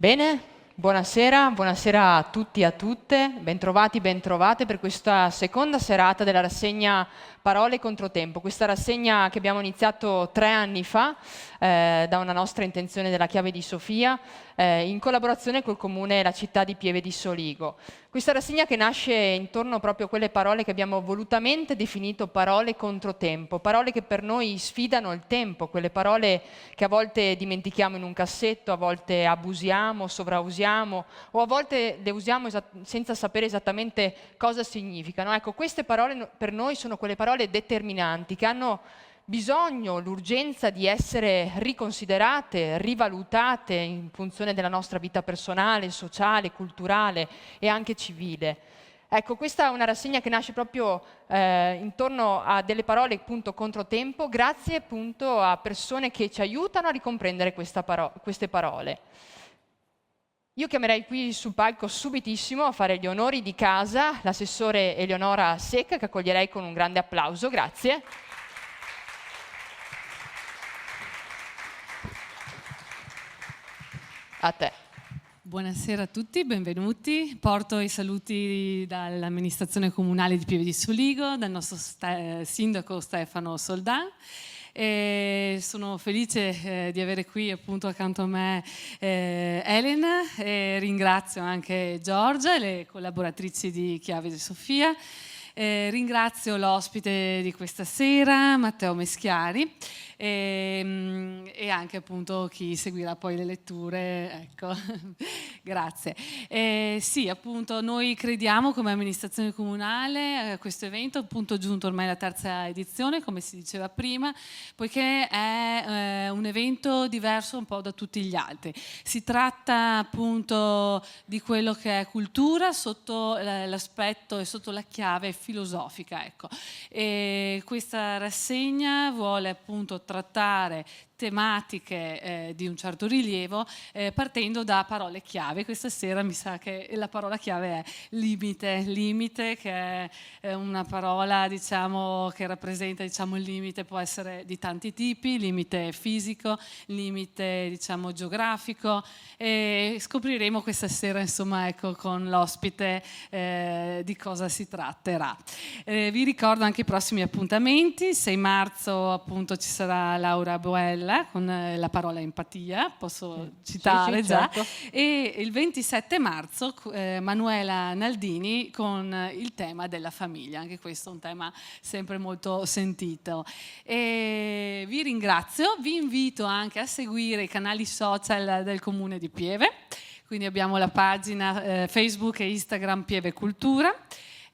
Bene, buonasera a tutti e a tutte, bentrovati, bentrovate per questa seconda serata della rassegna Parole Controtempo, questa rassegna che abbiamo iniziato 3 anni fa da una nostra intenzione della Chiave di Sofia in collaborazione col Comune e la città di Pieve di Soligo. Questa rassegna che nasce intorno proprio a quelle parole che abbiamo volutamente definito parole controtempo, parole che per noi sfidano il tempo, quelle parole che a volte dimentichiamo in un cassetto, a volte abusiamo, sovrausiamo o a volte le usiamo senza sapere esattamente cosa significano. Ecco, queste parole per noi sono quelle parole determinanti che hanno bisogno, l'urgenza di essere riconsiderate, rivalutate in funzione della nostra vita personale, sociale, culturale e anche civile. Ecco, questa è una rassegna che nasce proprio intorno a delle parole appunto controtempo, grazie appunto a persone che ci aiutano a ricomprendere queste parole. Io chiamerei qui sul palco subitissimo a fare gli onori di casa l'assessore Eleonora Secca, che accoglierei con un grande applauso. Grazie. A te. Buonasera a tutti, benvenuti. Porto i saluti dall'amministrazione comunale di Pieve di Soligo, dal nostro sindaco Stefano Soldà. E sono felice di avere qui appunto accanto a me Elena e ringrazio anche Giorgia e le collaboratrici di Chiave di Sofia. Ringrazio l'ospite di questa sera, Matteo Meschiari, e anche appunto chi seguirà poi le letture, ecco. Grazie. Sì, appunto noi crediamo come amministrazione comunale a questo evento, appunto giunto ormai alla terza edizione, come si diceva prima, poiché è un evento diverso un po' da tutti gli altri. Si tratta appunto di quello che è cultura sotto l'aspetto e sotto la chiave filosofica, ecco. E questa rassegna vuole appunto trattare tematiche di un certo rilievo partendo da parole chiave. Questa sera mi sa che la parola chiave è limite, che è una parola diciamo che rappresenta diciamo il limite, può essere di tanti tipi, limite fisico, limite diciamo geografico, e scopriremo questa sera insomma ecco con l'ospite di cosa si tratterà. Vi ricordo anche i prossimi appuntamenti. 6 marzo appunto ci sarà Laura Boella con la parola empatia, posso citare sì, già, certo. e il 27 marzo Manuela Naldini con il tema della famiglia, anche questo è un tema sempre molto sentito. E vi ringrazio, vi invito anche a seguire i canali social del Comune di Pieve, quindi abbiamo la pagina Facebook e Instagram Pieve Cultura.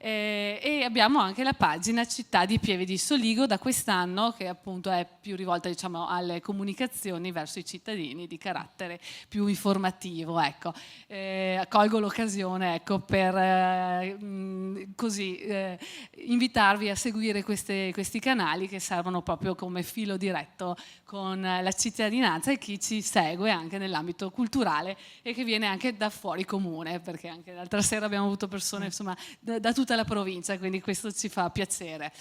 E abbiamo anche la pagina Città di Pieve di Soligo da quest'anno, che appunto è più rivolta diciamo alle comunicazioni verso i cittadini di carattere più informativo, ecco. Colgo l'occasione ecco per invitarvi a seguire questi canali che servono proprio come filo diretto con la cittadinanza e chi ci segue anche nell'ambito culturale e che viene anche da fuori comune, perché anche l'altra sera abbiamo avuto persone insomma da tutta la provincia, quindi questo ci fa piacere.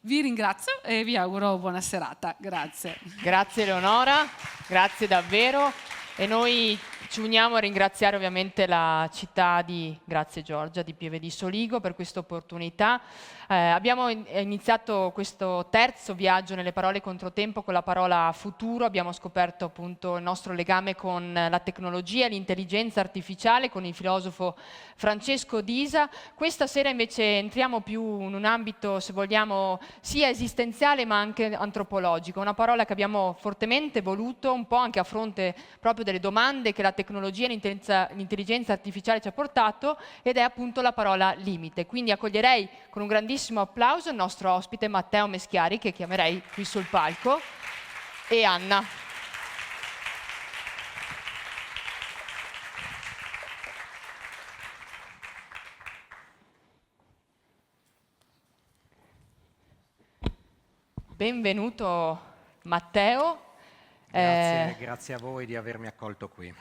Vi ringrazio e vi auguro buona serata. Grazie. Grazie Eleonora, grazie davvero. E noi ci uniamo a ringraziare ovviamente la città grazie Giorgia, di Pieve di Soligo per questa opportunità. Abbiamo iniziato questo terzo viaggio nelle parole controtempo con la parola futuro, abbiamo scoperto appunto il nostro legame con la tecnologia, l'intelligenza artificiale, con il filosofo Francesco D'Isa. Questa sera invece entriamo più in un ambito, se vogliamo, sia esistenziale ma anche antropologico, una parola che abbiamo fortemente voluto, un po' anche a fronte proprio delle domande che la tecnologia e l'intelligenza artificiale ci ha portato, ed è appunto la parola limite. Quindi accoglierei con un grandissimo applauso il nostro ospite Matteo Meschiari, che chiamerei qui sul palco, e Anna. Benvenuto Matteo. Grazie a voi di avermi accolto qui.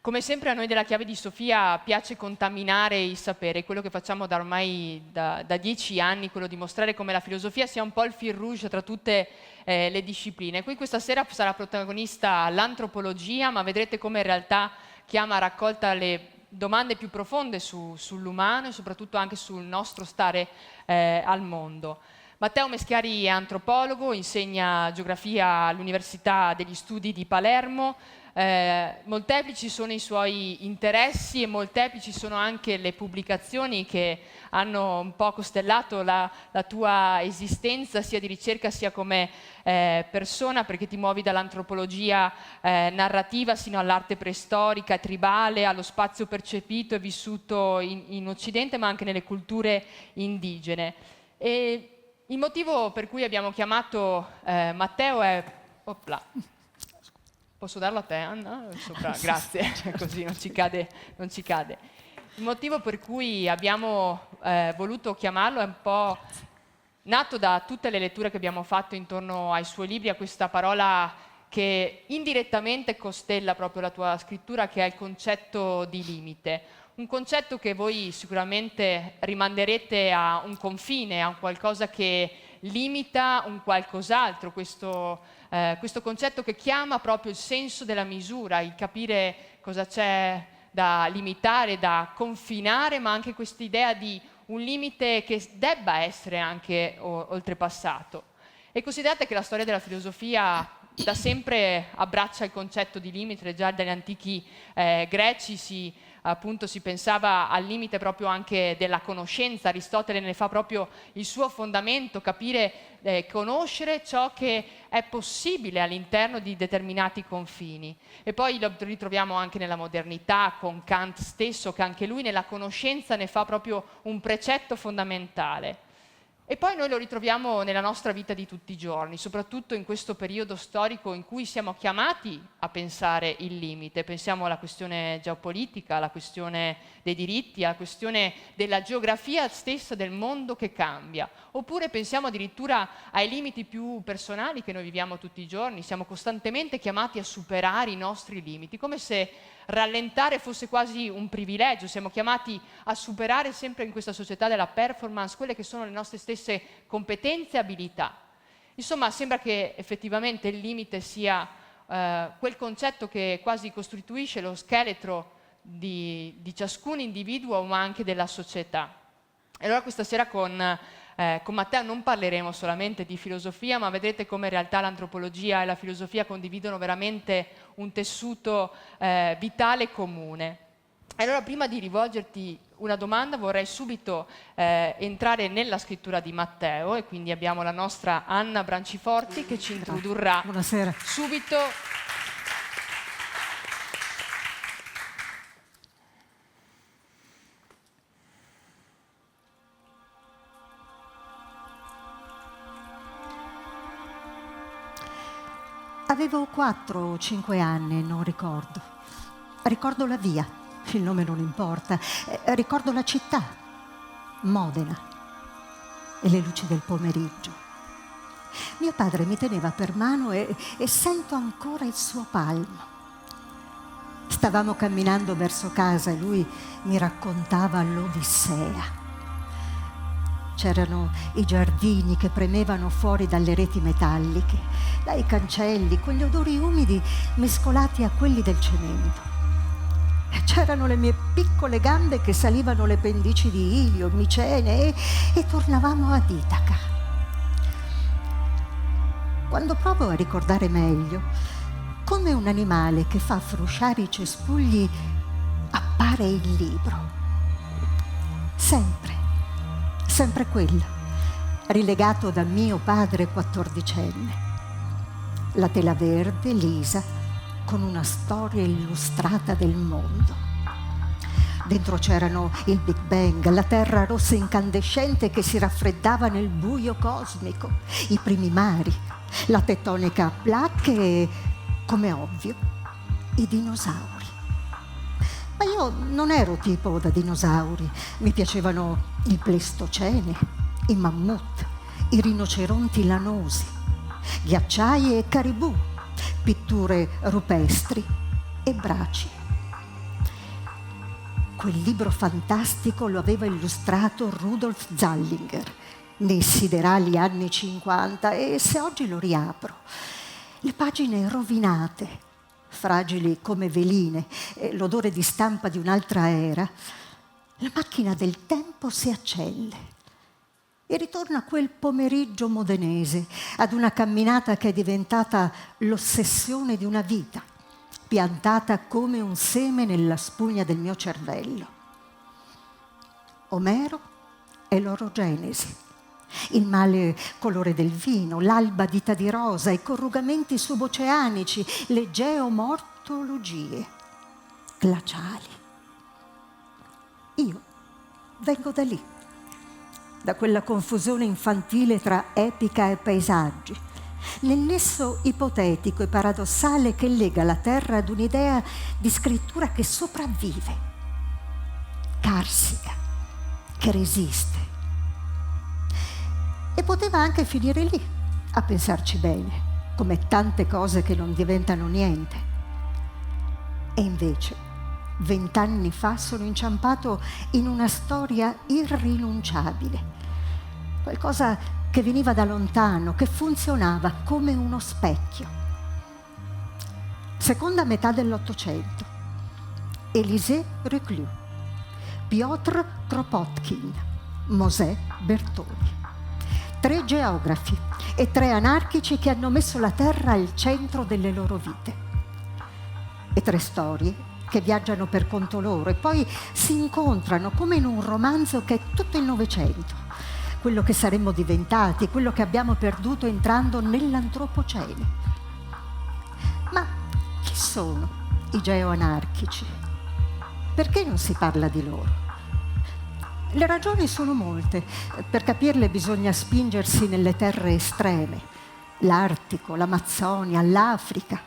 Come sempre a noi della Chiave di Sofia piace contaminare il sapere, quello che facciamo da ormai da 10 anni, quello di mostrare come la filosofia sia un po' il fil rouge tra tutte le discipline. Qui questa sera sarà protagonista l'antropologia, ma vedrete come in realtà chiama a raccolta le domande più profonde sull'umano e soprattutto anche sul nostro stare al mondo. Matteo Meschiari è antropologo, insegna geografia all'Università degli Studi di Palermo. Molteplici sono i suoi interessi e molteplici sono anche le pubblicazioni che hanno un po' costellato la tua esistenza sia di ricerca sia come persona, perché ti muovi dall'antropologia narrativa sino all'arte preistorica, tribale, allo spazio percepito e vissuto in Occidente ma anche nelle culture indigene. E il motivo per cui abbiamo chiamato Matteo è... Opla. Posso darlo a te, Anna? Sopra, grazie, così non ci cade. Il motivo per cui abbiamo voluto chiamarlo è un po' nato da tutte le letture che abbiamo fatto intorno ai suoi libri, a questa parola che indirettamente costella proprio la tua scrittura, che è il concetto di limite. Un concetto che voi sicuramente rimanderete a un confine, a un qualcosa che limita un qualcos'altro, questo concetto che chiama proprio il senso della misura, il capire cosa c'è da limitare, da confinare, ma anche quest'idea di un limite che debba essere anche oltrepassato. E considerate che la storia della filosofia da sempre abbraccia il concetto di limite, già dagli antichi greci si pensava al limite proprio anche della conoscenza. Aristotele ne fa proprio il suo fondamento, capire, conoscere ciò che è possibile all'interno di determinati confini. E poi lo ritroviamo anche nella modernità, con Kant stesso, che anche lui nella conoscenza ne fa proprio un precetto fondamentale. E poi noi lo ritroviamo nella nostra vita di tutti i giorni, soprattutto in questo periodo storico in cui siamo chiamati a pensare il limite. Pensiamo alla questione geopolitica, alla questione dei diritti, alla questione della geografia stessa del mondo che cambia. Oppure pensiamo addirittura ai limiti più personali che noi viviamo tutti i giorni. Siamo costantemente chiamati a superare i nostri limiti, come se rallentare fosse quasi un privilegio. Siamo chiamati a superare sempre in questa società della performance quelle che sono le nostre stesse competenze e abilità. Insomma, sembra che effettivamente il limite sia quel concetto che quasi costituisce lo scheletro di ciascun individuo, ma anche della società. E allora questa sera con Matteo non parleremo solamente di filosofia, ma vedrete come in realtà l'antropologia e la filosofia condividono veramente un tessuto vitale comune. E allora prima di rivolgerti una domanda vorrei subito entrare nella scrittura di Matteo, e quindi abbiamo la nostra Anna Branciforti che ci introdurrà subito. Avevo 4 o 5 anni, non ricordo. Ricordo la via, il nome non importa. Ricordo la città, Modena, e le luci del pomeriggio. Mio padre mi teneva per mano e sento ancora il suo palmo. Stavamo camminando verso casa e lui mi raccontava l'Odissea. C'erano i giardini che premevano fuori dalle reti metalliche, dai cancelli, con gli odori umidi mescolati a quelli del cemento. C'erano le mie piccole gambe che salivano le pendici di Ilio, Micene e tornavamo ad Itaca. Quando provo a ricordare meglio, come un animale che fa frusciare i cespugli, appare il libro. Sempre quello, rilegato da mio padre 14enne. La tela verde, lisa, con una storia illustrata del mondo. Dentro c'erano il Big Bang, la terra rossa incandescente che si raffreddava nel buio cosmico, i primi mari, la tettonica a placche e, come ovvio, i dinosauri. Ma io non ero tipo da dinosauri, mi piacevano il Pleistocene, i mammut, i rinoceronti lanosi, ghiacciai e caribù, pitture rupestri e braci. quel libro fantastico lo aveva illustrato Rudolf Zallinger nei siderali anni 50 e se oggi lo riapro, le pagine rovinate, fragili come veline, l'odore di stampa di un'altra era, la macchina del tempo si accende e ritorna a quel pomeriggio modenese, ad una camminata che è diventata l'ossessione di una vita, piantata come un seme nella spugna del mio cervello. Omero è l'orogenesi, il male colore del vino, l'alba dita di rosa, i corrugamenti suboceanici, le geomortologie glaciali. Io vengo da lì, da quella confusione infantile tra epica e paesaggi, nel nesso ipotetico e paradossale che lega la terra ad un'idea di scrittura che sopravvive, carsica, che resiste. E poteva anche finire lì, a pensarci bene, come tante cose che non diventano niente. E invece, 20 anni fa sono inciampato in una storia irrinunciabile, qualcosa che veniva da lontano, che funzionava come uno specchio. Seconda metà dell'Ottocento, Élisée Reclus, Piotr Kropotkin, Mosè Bertoni. 3 geografi e 3 anarchici che hanno messo la terra al centro delle loro vite. E 3 storie che viaggiano per conto loro e poi si incontrano come in un romanzo che è tutto il Novecento, quello che saremmo diventati, quello che abbiamo perduto entrando nell'antropocene. Ma chi sono i geoanarchici? Perché non si parla di loro? Le ragioni sono molte. Per capirle bisogna spingersi nelle terre estreme, l'Artico, l'Amazzonia, l'Africa,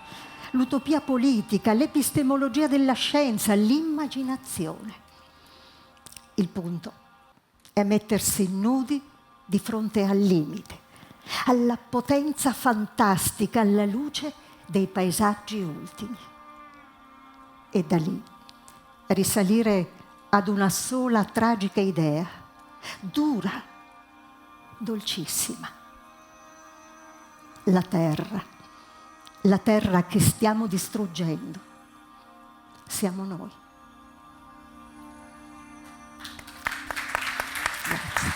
l'utopia politica, l'epistemologia della scienza, l'immaginazione. Il punto è mettersi nudi di fronte al limite, alla potenza fantastica, alla luce dei paesaggi ultimi. E da lì risalire ad una sola tragica idea, dura, dolcissima. La terra che stiamo distruggendo, siamo noi. Grazie.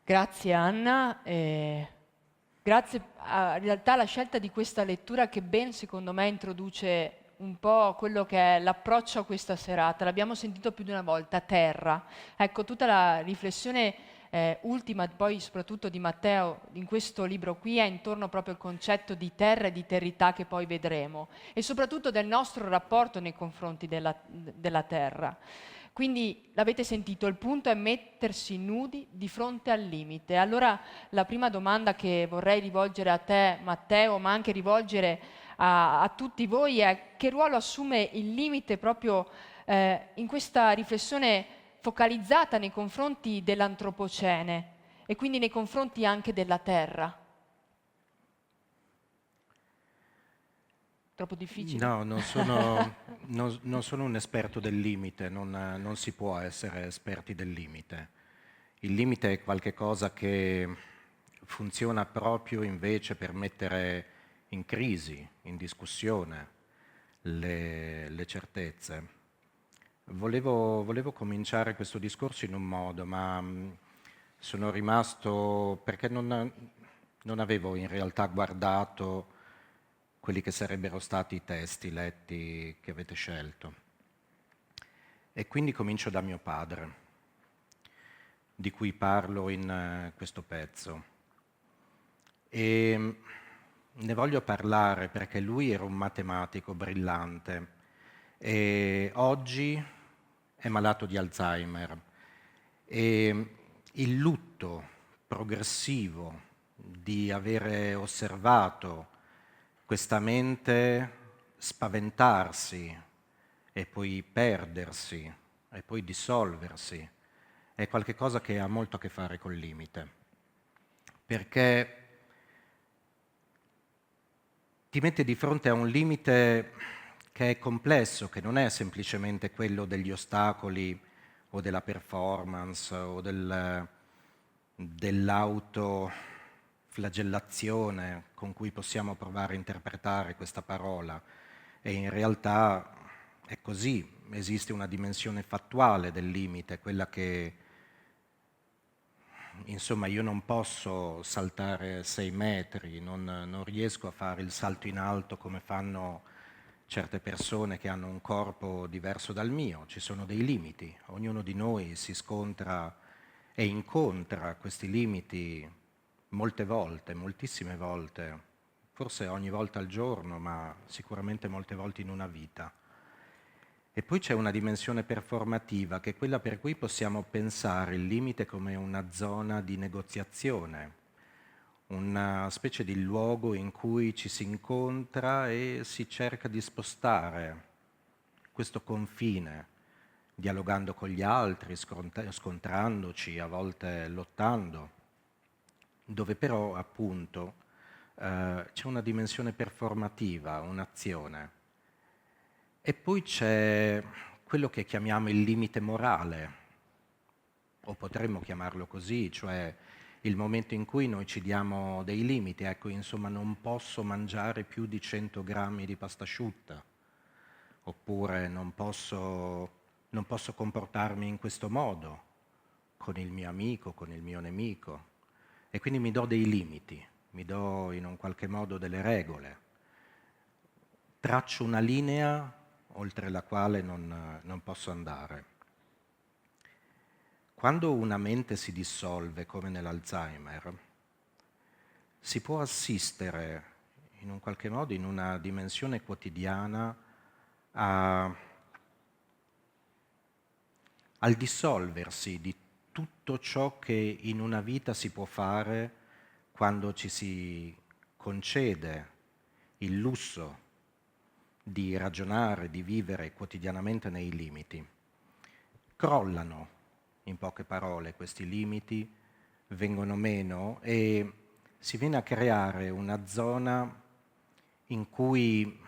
Grazie Anna. Grazie in realtà alla scelta di questa lettura che ben secondo me introduce un po' quello che è l'approccio a questa serata. L'abbiamo sentito più di una volta, terra. Ecco, tutta la riflessione ultima, poi soprattutto di Matteo, in questo libro qui, è intorno proprio al concetto di terra e di territà che poi vedremo, e soprattutto del nostro rapporto nei confronti della terra. Quindi l'avete sentito, il punto è mettersi nudi di fronte al limite. Allora la prima domanda che vorrei rivolgere a te, Matteo, ma anche rivolgere a tutti voi è: che ruolo assume il limite proprio in questa riflessione focalizzata nei confronti dell'antropocene e quindi nei confronti anche della terra? Troppo difficile? No, non sono un esperto del limite, non si può essere esperti del limite. Il limite è qualcosa che funziona proprio invece per mettere in crisi, in discussione le certezze. Volevo cominciare questo discorso in un modo, ma sono rimasto perché non avevo in realtà guardato quelli che sarebbero stati i testi letti che avete scelto. E quindi comincio da mio padre, di cui parlo in questo pezzo. E ne voglio parlare perché lui era un matematico brillante e oggi è malato di Alzheimer. E il lutto progressivo di avere osservato questa mente spaventarsi e poi perdersi e poi dissolversi è qualcosa che ha molto a che fare col limite, perché ti mette di fronte a un limite che è complesso, che non è semplicemente quello degli ostacoli o della performance o dell'autoflagellazione con cui possiamo provare a interpretare questa parola. E in realtà è così, esiste una dimensione fattuale del limite, quella che, insomma, io non posso saltare 6 metri, non riesco a fare il salto in alto come fanno certe persone che hanno un corpo diverso dal mio, ci sono dei limiti, ognuno di noi si scontra e incontra questi limiti molte volte, moltissime volte, forse ogni volta al giorno, ma sicuramente molte volte in una vita. E poi c'è una dimensione performativa, che è quella per cui possiamo pensare il limite come una zona di negoziazione, una specie di luogo in cui ci si incontra e si cerca di spostare questo confine, dialogando con gli altri, scontrandoci, a volte lottando, dove però appunto c'è una dimensione performativa, un'azione. E poi c'è quello che chiamiamo il limite morale, o potremmo chiamarlo così, cioè il momento in cui noi ci diamo dei limiti. Ecco, insomma, non posso mangiare più di 100 grammi di pasta asciutta, oppure non posso comportarmi in questo modo con il mio amico, con il mio nemico. E quindi mi do dei limiti, mi do in un qualche modo delle regole. Traccio una linea oltre la quale non posso andare. Quando una mente si dissolve, come nell'Alzheimer, si può assistere in un qualche modo in una dimensione quotidiana al dissolversi di tutto ciò che in una vita si può fare quando ci si concede il lusso di ragionare, di vivere quotidianamente nei limiti. Crollano, in poche parole, questi limiti, vengono meno e si viene a creare una zona in cui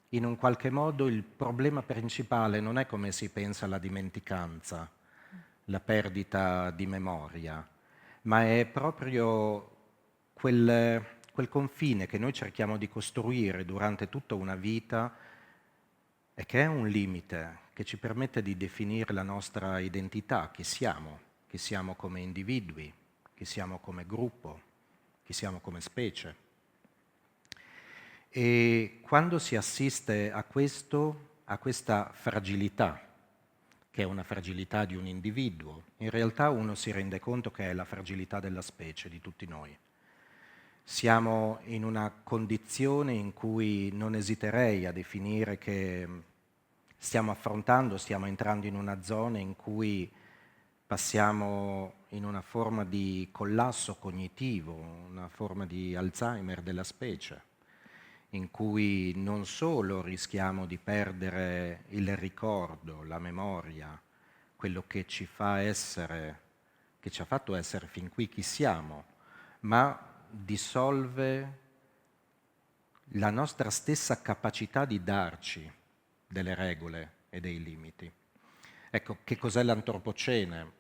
in un qualche modo il problema principale non è come si pensa la dimenticanza, la perdita di memoria, ma è proprio quel confine che noi cerchiamo di costruire durante tutta una vita e che è un limite che ci permette di definire la nostra identità, chi siamo come individui, chi siamo come gruppo, chi siamo come specie. E quando si assiste a questa fragilità, che è una fragilità di un individuo, in realtà uno si rende conto che è la fragilità della specie, di tutti noi. Siamo in una condizione in cui non esiterei a definire che stiamo entrando in una zona in cui passiamo in una forma di collasso cognitivo, una forma di Alzheimer della specie, in cui non solo rischiamo di perdere il ricordo, la memoria, quello che ci fa essere, che ci ha fatto essere fin qui chi siamo, ma dissolve la nostra stessa capacità di darci delle regole e dei limiti. Ecco, che cos'è l'antropocene?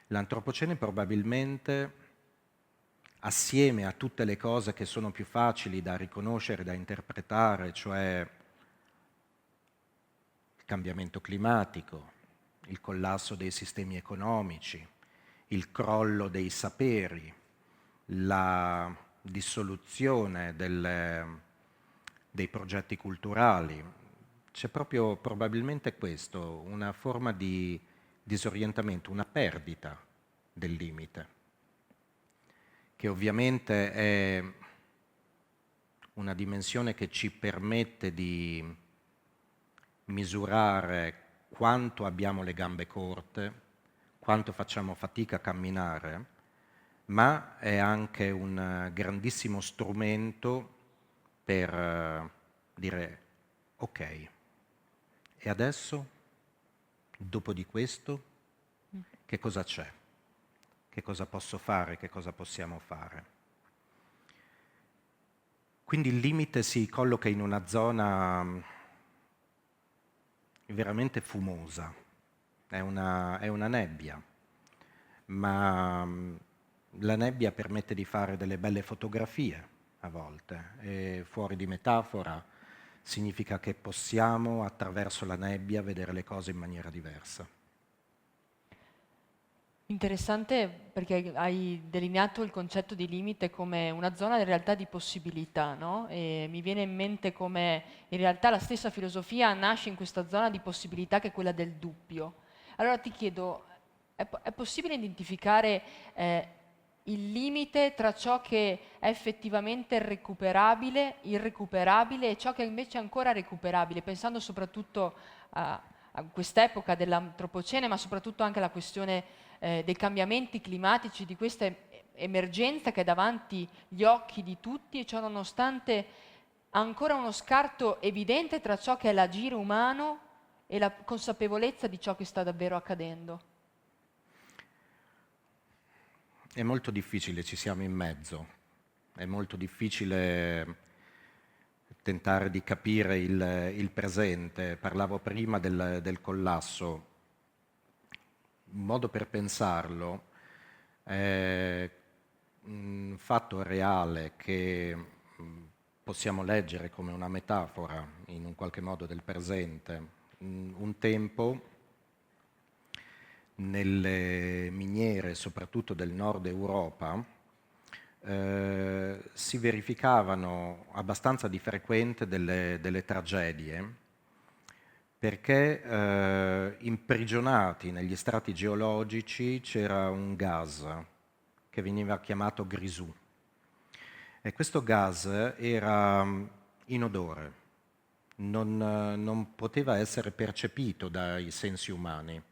L'antropocene probabilmente, assieme a tutte le cose che sono più facili da riconoscere, da interpretare, cioè il cambiamento climatico, il collasso dei sistemi economici, il crollo dei saperi, la dissoluzione dei progetti culturali. C'è proprio probabilmente questo, una forma di disorientamento, una perdita del limite, che ovviamente è una dimensione che ci permette di misurare quanto abbiamo le gambe corte, quanto facciamo fatica a camminare, ma è anche un grandissimo strumento per dire ok, e adesso, dopo di questo, che cosa c'è? Che cosa posso fare? Che cosa possiamo fare? Quindi il limite si colloca in una zona veramente fumosa, è una nebbia, ma la nebbia permette di fare delle belle fotografie a volte, e fuori di metafora significa che possiamo attraverso la nebbia vedere le cose in maniera diversa. Interessante perché hai delineato il concetto di limite come una zona in realtà di possibilità, no? E mi viene in mente come in realtà la stessa filosofia nasce in questa zona di possibilità che è quella del dubbio. Allora ti chiedo, è possibile identificare il limite tra ciò che è effettivamente recuperabile, irrecuperabile e ciò che invece è ancora recuperabile, pensando soprattutto a quest'epoca dell'antropocene, ma soprattutto anche alla questione dei cambiamenti climatici, di questa emergenza che è davanti gli occhi di tutti e ciò nonostante ancora uno scarto evidente tra ciò che è l'agire umano e la consapevolezza di ciò che sta davvero accadendo. È molto difficile, ci siamo in mezzo, è molto difficile tentare di capire il presente. Parlavo prima del collasso. Un modo per pensarlo è un fatto reale che possiamo leggere come una metafora in un qualche modo del presente. Un tempo nelle miniere, soprattutto del nord Europa, si verificavano abbastanza di frequente delle tragedie perché imprigionati negli strati geologici c'era un gas che veniva chiamato grisù e questo gas era inodore, non poteva essere percepito dai sensi umani.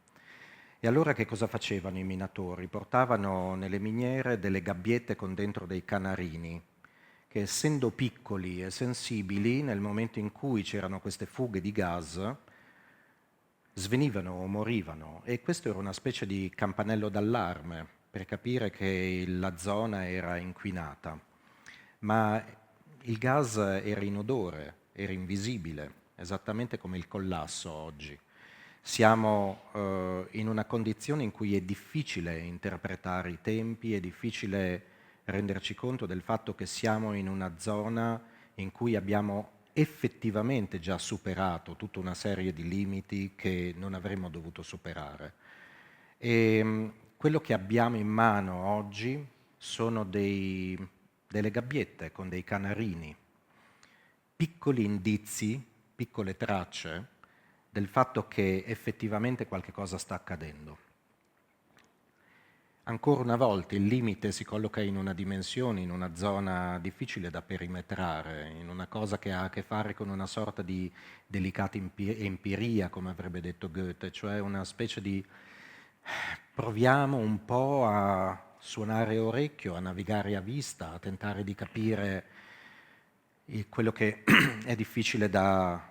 E allora che cosa facevano i minatori? Portavano nelle miniere delle gabbiette con dentro dei canarini, che essendo piccoli e sensibili, nel momento in cui c'erano queste fughe di gas, svenivano o morivano. E questo era una specie di campanello d'allarme per capire che la zona era inquinata. Ma il gas era inodore, era invisibile, esattamente come il collasso oggi. Siamo in una condizione in cui è difficile interpretare i tempi, è difficile renderci conto del fatto che siamo in una zona in cui abbiamo effettivamente già superato tutta una serie di limiti che non avremmo dovuto superare. E quello che abbiamo in mano oggi sono delle gabbiette con dei canarini, piccoli indizi, piccole tracce del fatto che effettivamente qualche cosa sta accadendo. Ancora una volta il limite si colloca in una dimensione, in una zona difficile da perimetrare, in una cosa che ha a che fare con una sorta di delicata empiria, come avrebbe detto Goethe, cioè una specie di proviamo un po' a suonare orecchio, a navigare a vista, a tentare di capire quello che è difficile da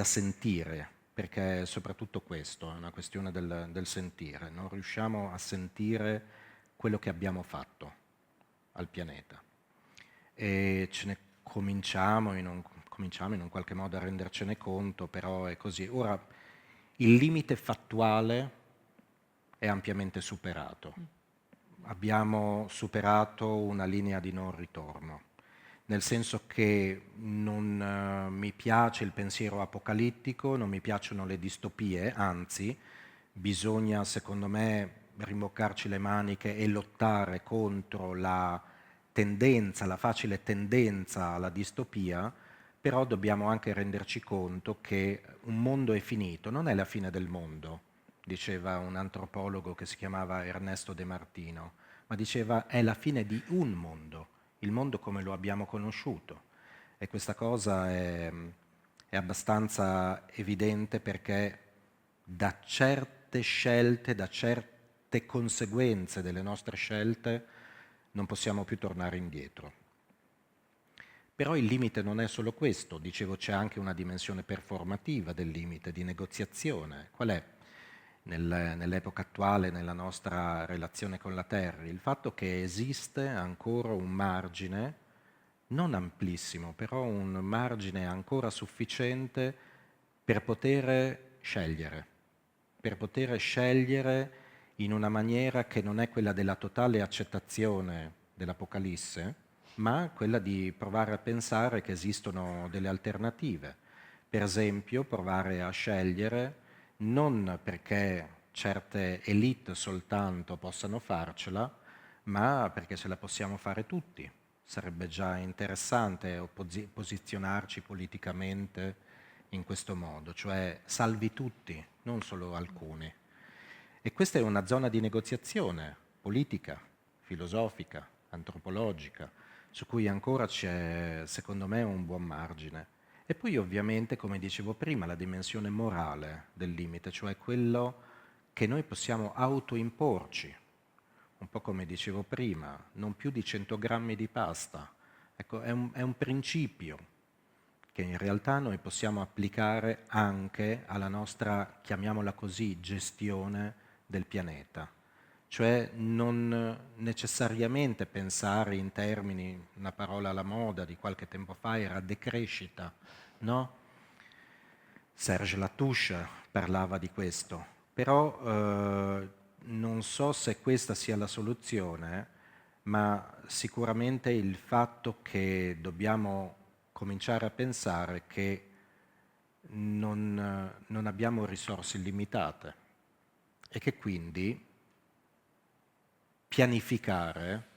sentire, perché è soprattutto questo, è una questione del sentire. Non riusciamo a sentire quello che abbiamo fatto al pianeta e ce ne cominciamo in un qualche modo a rendercene conto, però è così. Ora, il limite fattuale è ampiamente superato. Abbiamo superato una linea di non ritorno, nel senso che non mi piace il pensiero apocalittico, non mi piacciono le distopie, anzi bisogna secondo me rimboccarci le maniche e lottare contro la facile tendenza alla distopia, però dobbiamo anche renderci conto che un mondo è finito, non è la fine del mondo, diceva un antropologo che si chiamava Ernesto De Martino, ma diceva è la fine di un mondo, il mondo come lo abbiamo conosciuto. E questa cosa è abbastanza evidente perché da certe scelte, da certe conseguenze delle nostre scelte, non possiamo più tornare indietro. Però il limite non è solo questo, dicevo c'è anche una dimensione performativa del limite, di negoziazione. Qual è nell'epoca attuale, nella nostra relazione con la Terra? Il fatto che esiste ancora un margine non amplissimo, però un margine ancora sufficiente per poter scegliere in una maniera che non è quella della totale accettazione dell'Apocalisse, ma quella di provare a pensare che esistono delle alternative. Per esempio, provare a scegliere non perché certe elite soltanto possano farcela, ma perché ce la possiamo fare tutti. Sarebbe già interessante posizionarci politicamente in questo modo, cioè salvi tutti, non solo alcuni. E questa è una zona di negoziazione politica, filosofica, antropologica, su cui ancora c'è, secondo me, un buon margine. E poi ovviamente, come dicevo prima, la dimensione morale del limite, cioè quello che noi possiamo autoimporci, un po' come dicevo prima, non più di 100 grammi di pasta. Ecco, è un principio che in realtà noi possiamo applicare anche alla nostra, chiamiamola così, gestione del pianeta. Cioè non necessariamente pensare in termini, una parola alla moda di qualche tempo fa era decrescita, no? Serge Latouche parlava di questo, però non so se questa sia la soluzione, ma sicuramente il fatto che dobbiamo cominciare a pensare che non abbiamo risorse illimitate e che quindi pianificare,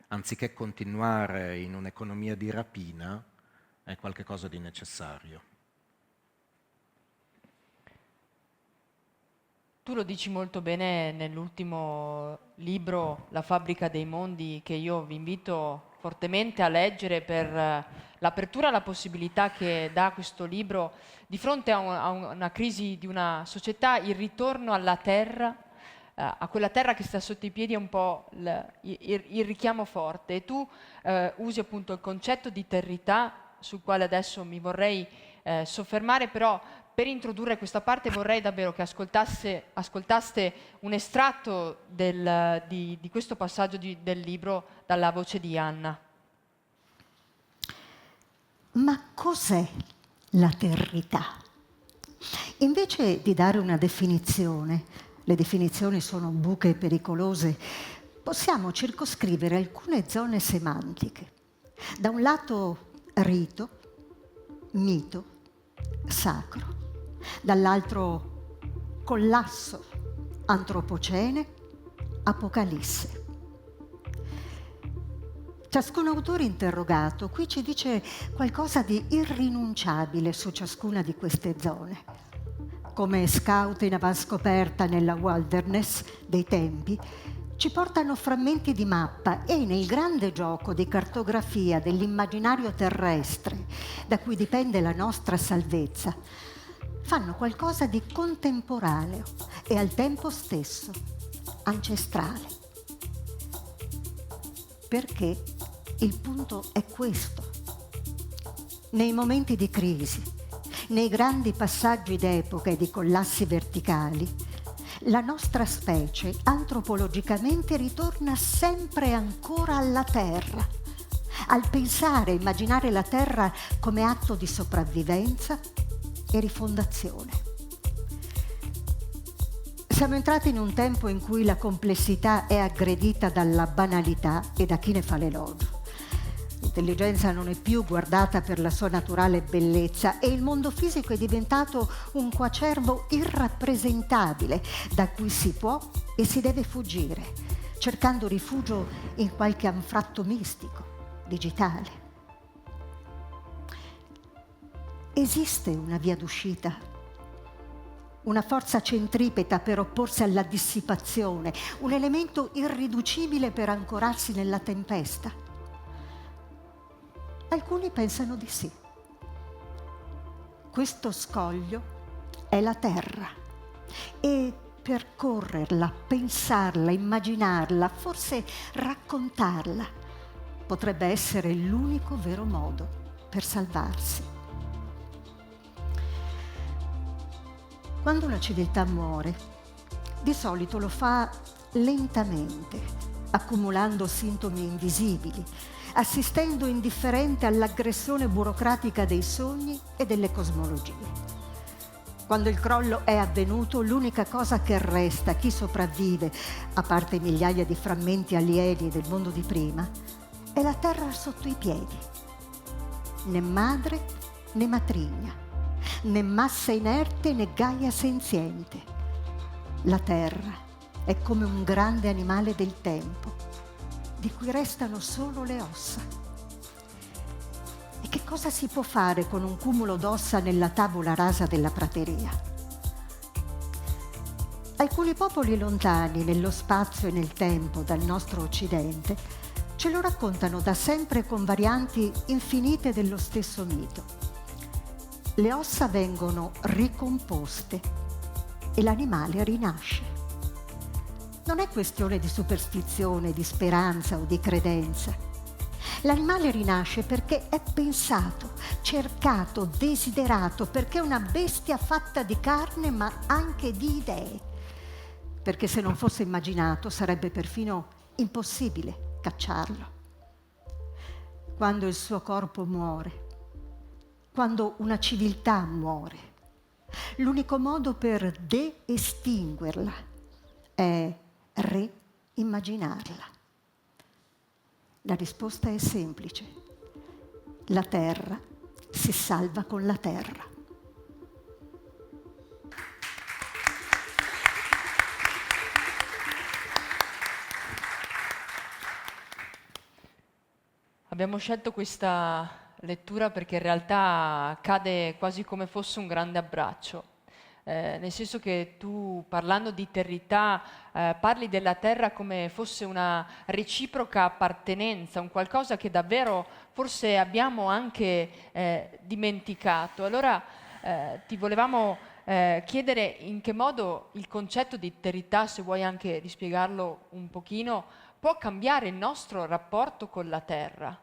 anziché continuare in un'economia di rapina, è qualcosa di necessario. Tu lo dici molto bene nell'ultimo libro, La fabbrica dei mondi, che io vi invito fortemente a leggere per l'apertura alla possibilità che dà questo libro di fronte a una crisi di una società, il ritorno alla terra, a quella terra che sta sotto i piedi è un po' il richiamo forte. E tu usi appunto il concetto di territà, sul quale adesso mi vorrei soffermare, però per introdurre questa parte vorrei davvero che ascoltaste un estratto di questo passaggio del libro dalla voce di Anna. Ma cos'è la territà? Invece di dare una definizione, le definizioni sono buche e pericolose, possiamo circoscrivere alcune zone semantiche. Da un lato rito, mito, sacro. Dall'altro collasso, antropocene, apocalisse. Ciascun autore interrogato qui ci dice qualcosa di irrinunciabile su ciascuna di queste zone. Come scout in avanscoperta nella wilderness dei tempi, ci portano frammenti di mappa e nel grande gioco di cartografia dell'immaginario terrestre, da cui dipende la nostra salvezza, fanno qualcosa di contemporaneo e al tempo stesso ancestrale. Perché il punto è questo. Nei momenti di crisi, nei grandi passaggi d'epoca e di collassi verticali, la nostra specie antropologicamente ritorna sempre ancora alla Terra, al pensare e immaginare la Terra come atto di sopravvivenza e rifondazione. Siamo entrati in un tempo in cui la complessità è aggredita dalla banalità e da chi ne fa l'elogio. L'intelligenza non è più guardata per la sua naturale bellezza e il mondo fisico è diventato un coacervo irrappresentabile da cui si può e si deve fuggire, cercando rifugio in qualche anfratto mistico, digitale. Esiste una via d'uscita, una forza centripeta per opporsi alla dissipazione, un elemento irriducibile per ancorarsi nella tempesta? Alcuni pensano di sì. Questo scoglio è la Terra e percorrerla, pensarla, immaginarla, forse raccontarla, potrebbe essere l'unico vero modo per salvarsi. Quando la civiltà muore, di solito lo fa lentamente, accumulando sintomi invisibili, assistendo indifferente all'aggressione burocratica dei sogni e delle cosmologie. Quando il crollo è avvenuto, l'unica cosa che resta a chi sopravvive, a parte migliaia di frammenti alieni del mondo di prima, è la terra sotto i piedi. Né madre né matrigna, né massa inerte né gaia senziente. La terra è come un grande animale del tempo, di cui restano solo le ossa. E che cosa si può fare con un cumulo d'ossa nella tavola rasa della prateria? Alcuni popoli lontani nello spazio e nel tempo dal nostro Occidente ce lo raccontano da sempre con varianti infinite dello stesso mito. Le ossa vengono ricomposte e l'animale rinasce. Non è questione di superstizione, di speranza o di credenza. L'animale rinasce perché è pensato, cercato, desiderato, perché è una bestia fatta di carne ma anche di idee. Perché se non fosse immaginato sarebbe perfino impossibile cacciarlo. Quando il suo corpo muore, quando una civiltà muore, l'unico modo per de-estinguerla è reimmaginarla. La risposta è semplice. La terra si salva con la terra. Abbiamo scelto questa lettura perché in realtà cade quasi come fosse un grande abbraccio. Nel senso che tu, parlando di territà, parli della terra come fosse una reciproca appartenenza, un qualcosa che davvero forse abbiamo anche dimenticato. Allora ti volevamo chiedere in che modo il concetto di territà, se vuoi anche rispiegarlo un pochino, può cambiare il nostro rapporto con la terra.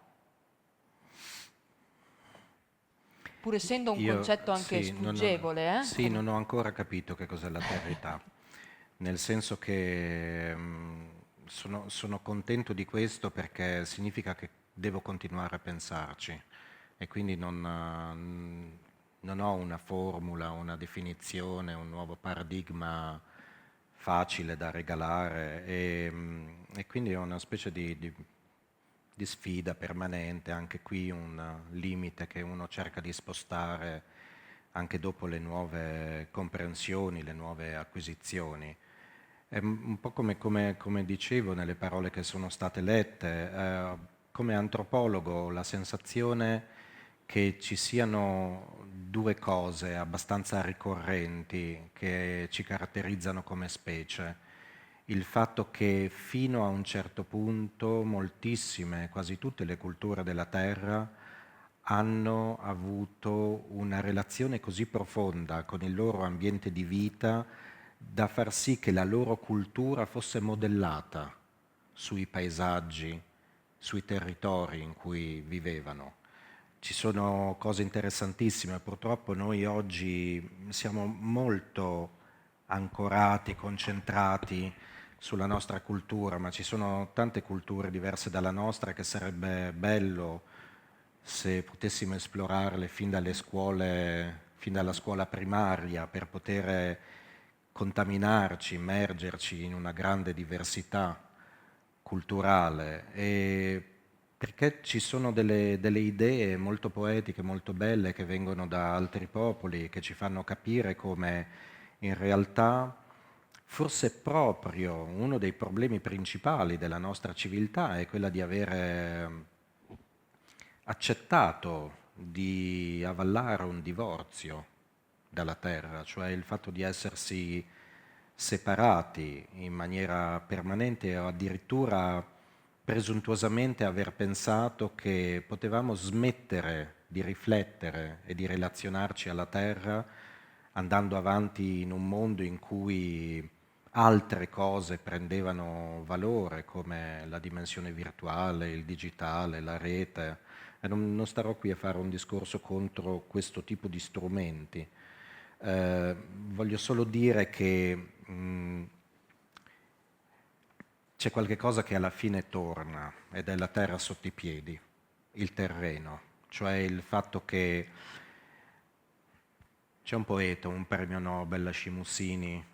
Pur essendo un concetto anche sfuggevole. Sì, non ho ancora capito che cos'è la territà, nel senso che sono contento di questo perché significa che devo continuare a pensarci e quindi non ho una formula, una definizione, un nuovo paradigma facile da regalare e quindi è una specie di sfida permanente, anche qui un limite che uno cerca di spostare anche dopo le nuove comprensioni, le nuove acquisizioni. È un po' come dicevo nelle parole che sono state lette, come antropologo ho la sensazione che ci siano due cose abbastanza ricorrenti che ci caratterizzano come specie. Il fatto che fino a un certo punto moltissime, quasi tutte le culture della Terra hanno avuto una relazione così profonda con il loro ambiente di vita da far sì che la loro cultura fosse modellata sui paesaggi, sui territori in cui vivevano. Ci sono cose interessantissime, purtroppo noi oggi siamo molto ancorati, concentrati sulla nostra cultura, ma ci sono tante culture diverse dalla nostra che sarebbe bello se potessimo esplorarle fin dalle scuole, fin dalla scuola primaria, per poter contaminarci, immergerci in una grande diversità culturale. E perché ci sono delle idee molto poetiche, molto belle che vengono da altri popoli, che ci fanno capire come in realtà forse proprio uno dei problemi principali della nostra civiltà è quella di avere accettato di avallare un divorzio dalla terra, cioè il fatto di essersi separati in maniera permanente o addirittura presuntuosamente aver pensato che potevamo smettere di riflettere e di relazionarci alla terra andando avanti in un mondo in cui altre cose prendevano valore, come la dimensione virtuale, il digitale, la rete. E non starò qui a fare un discorso contro questo tipo di strumenti. Voglio solo dire che c'è qualche cosa che alla fine torna ed è la terra sotto i piedi, il terreno, cioè il fatto che c'è un poeta, un premio Nobel, Scimussini,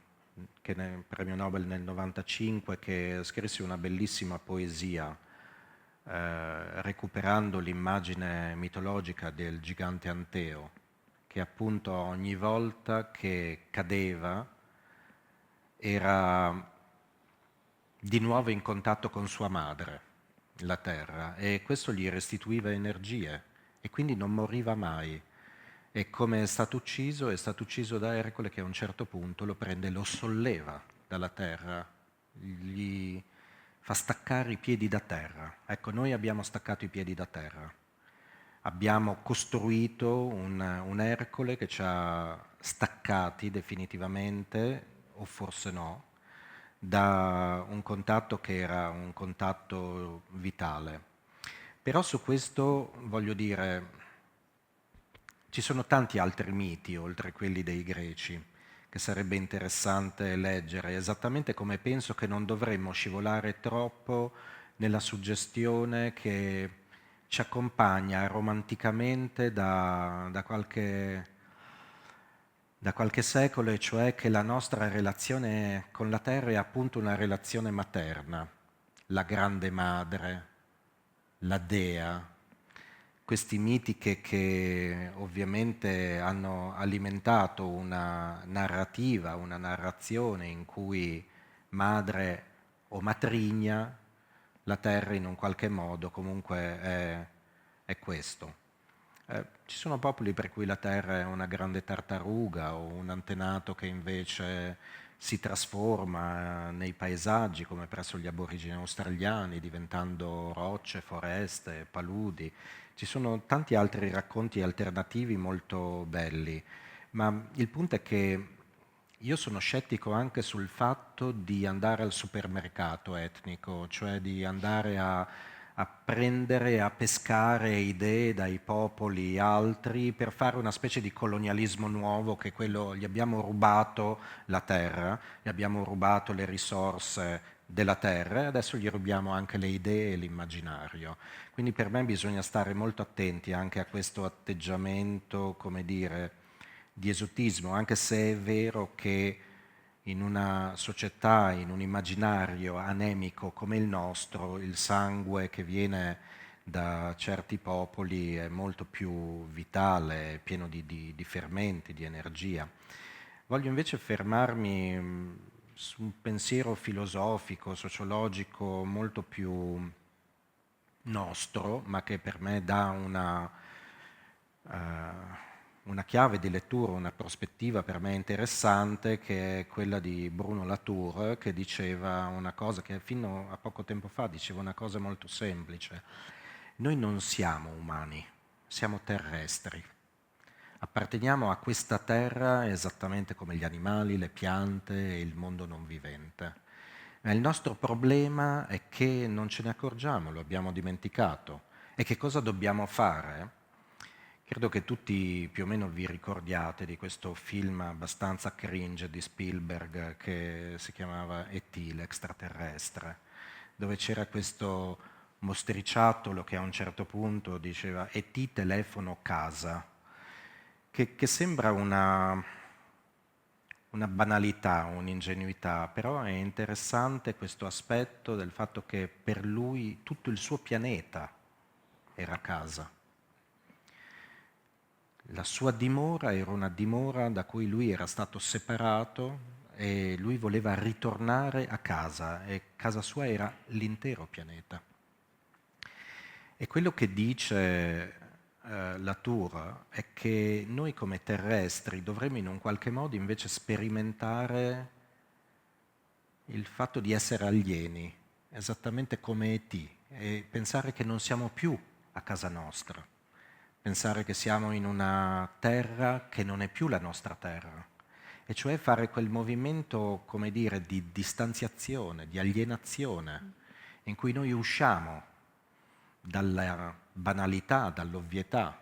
premio Nobel nel 95, che scrisse una bellissima poesia recuperando l'immagine mitologica del gigante Anteo, che appunto ogni volta che cadeva era di nuovo in contatto con sua madre, la terra, e questo gli restituiva energie e quindi non moriva mai. E come è stato ucciso da Ercole, che a un certo punto lo prende e lo solleva dalla terra, gli fa staccare i piedi da terra. Ecco, noi abbiamo staccato i piedi da terra. Abbiamo costruito un Ercole che ci ha staccati definitivamente, o forse no, da un contatto che era un contatto vitale. Però su questo voglio dire, ci sono tanti altri miti, oltre a quelli dei greci, che sarebbe interessante leggere, esattamente come penso che non dovremmo scivolare troppo nella suggestione che ci accompagna romanticamente da qualche secolo, e cioè che la nostra relazione con la terra è appunto una relazione materna, la grande madre, la dea, questi miti che ovviamente hanno alimentato una narrativa, una narrazione in cui madre o matrigna, la terra in un qualche modo comunque è questo. Ci sono popoli per cui la terra è una grande tartaruga o un antenato che invece si trasforma nei paesaggi, come presso gli aborigeni australiani, diventando rocce, foreste, paludi. Ci sono tanti altri racconti alternativi molto belli, ma il punto è che io sono scettico anche sul fatto di andare al supermercato etnico, cioè di andare a prendere, a pescare idee dai popoli altri per fare una specie di colonialismo nuovo, che quello gli abbiamo rubato la terra, gli abbiamo rubato le risorse della terra e adesso gli rubiamo anche le idee e l'immaginario. Quindi per me bisogna stare molto attenti anche a questo atteggiamento, come dire, di esotismo, anche se è vero che in una società, in un immaginario anemico come il nostro, il sangue che viene da certi popoli è molto più vitale, è pieno di fermenti, di energia. Voglio invece fermarmi su un pensiero filosofico, sociologico molto più nostro, ma che per me dà una chiave di lettura, una prospettiva per me interessante, che è quella di Bruno Latour, che diceva una cosa che fino a poco tempo fa diceva una cosa molto semplice. Noi non siamo umani, siamo terrestri. Apparteniamo a questa terra esattamente come gli animali, le piante e il mondo non vivente. Ma il nostro problema è che non ce ne accorgiamo, lo abbiamo dimenticato. E che cosa dobbiamo fare? Credo che tutti più o meno vi ricordiate di questo film abbastanza cringe di Spielberg che si chiamava E.T., l'extraterrestre, dove c'era questo mostriciattolo che a un certo punto diceva E.T. telefono casa, che sembra una banalità, un'ingenuità, però è interessante questo aspetto del fatto che per lui tutto il suo pianeta era casa. La sua dimora era una dimora da cui lui era stato separato e lui voleva ritornare a casa, e casa sua era l'intero pianeta. E quello che dice Latour è che noi come terrestri dovremmo in un qualche modo invece sperimentare il fatto di essere alieni, esattamente come E.T., e pensare che non siamo più a casa nostra. Pensare che siamo in una terra che non è più la nostra terra, e cioè fare quel movimento, come dire, di distanziazione, di alienazione, in cui noi usciamo dalla banalità, dall'ovvietà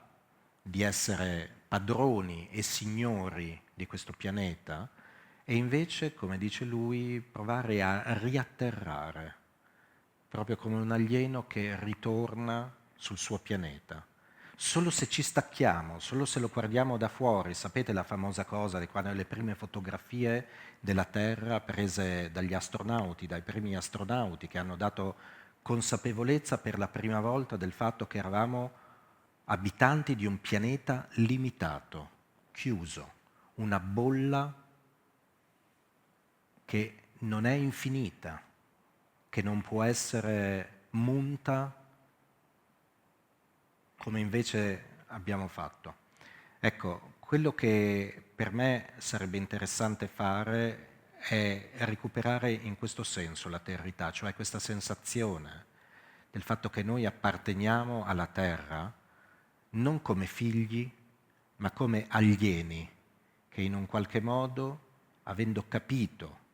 di essere padroni e signori di questo pianeta, e invece, come dice lui, provare a riatterrare, proprio come un alieno che ritorna sul suo pianeta. Solo se ci stacchiamo, solo se lo guardiamo da fuori, sapete la famosa cosa di quando le prime fotografie della Terra prese dagli astronauti, dai primi astronauti che hanno dato consapevolezza per la prima volta del fatto che eravamo abitanti di un pianeta limitato, chiuso, una bolla che non è infinita, che non può essere munta come invece abbiamo fatto. Ecco, quello che per me sarebbe interessante fare è recuperare in questo senso la territà, cioè questa sensazione del fatto che noi apparteniamo alla terra non come figli, ma come alieni, che in un qualche modo, avendo capito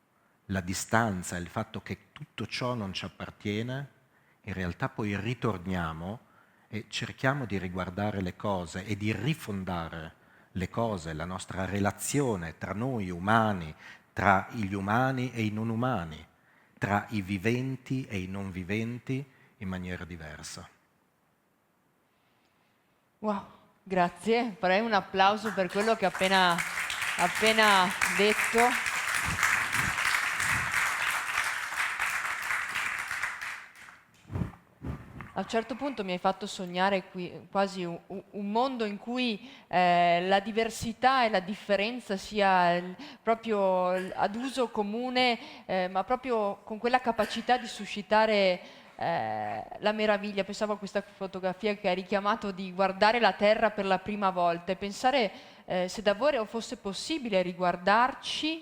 la distanza e il fatto che tutto ciò non ci appartiene, in realtà poi ritorniamo e cerchiamo di riguardare le cose e di rifondare le cose, la nostra relazione tra noi umani, tra gli umani e i non umani, tra i viventi e i non viventi in maniera diversa. Wow, grazie. Farei un applauso per quello che ha appena detto. A un certo punto mi hai fatto sognare quasi un mondo in cui la diversità e la differenza sia proprio ad uso comune, ma proprio con quella capacità di suscitare la meraviglia. Pensavo a questa fotografia che hai richiamato di guardare la Terra per la prima volta e pensare se davvero fosse possibile riguardare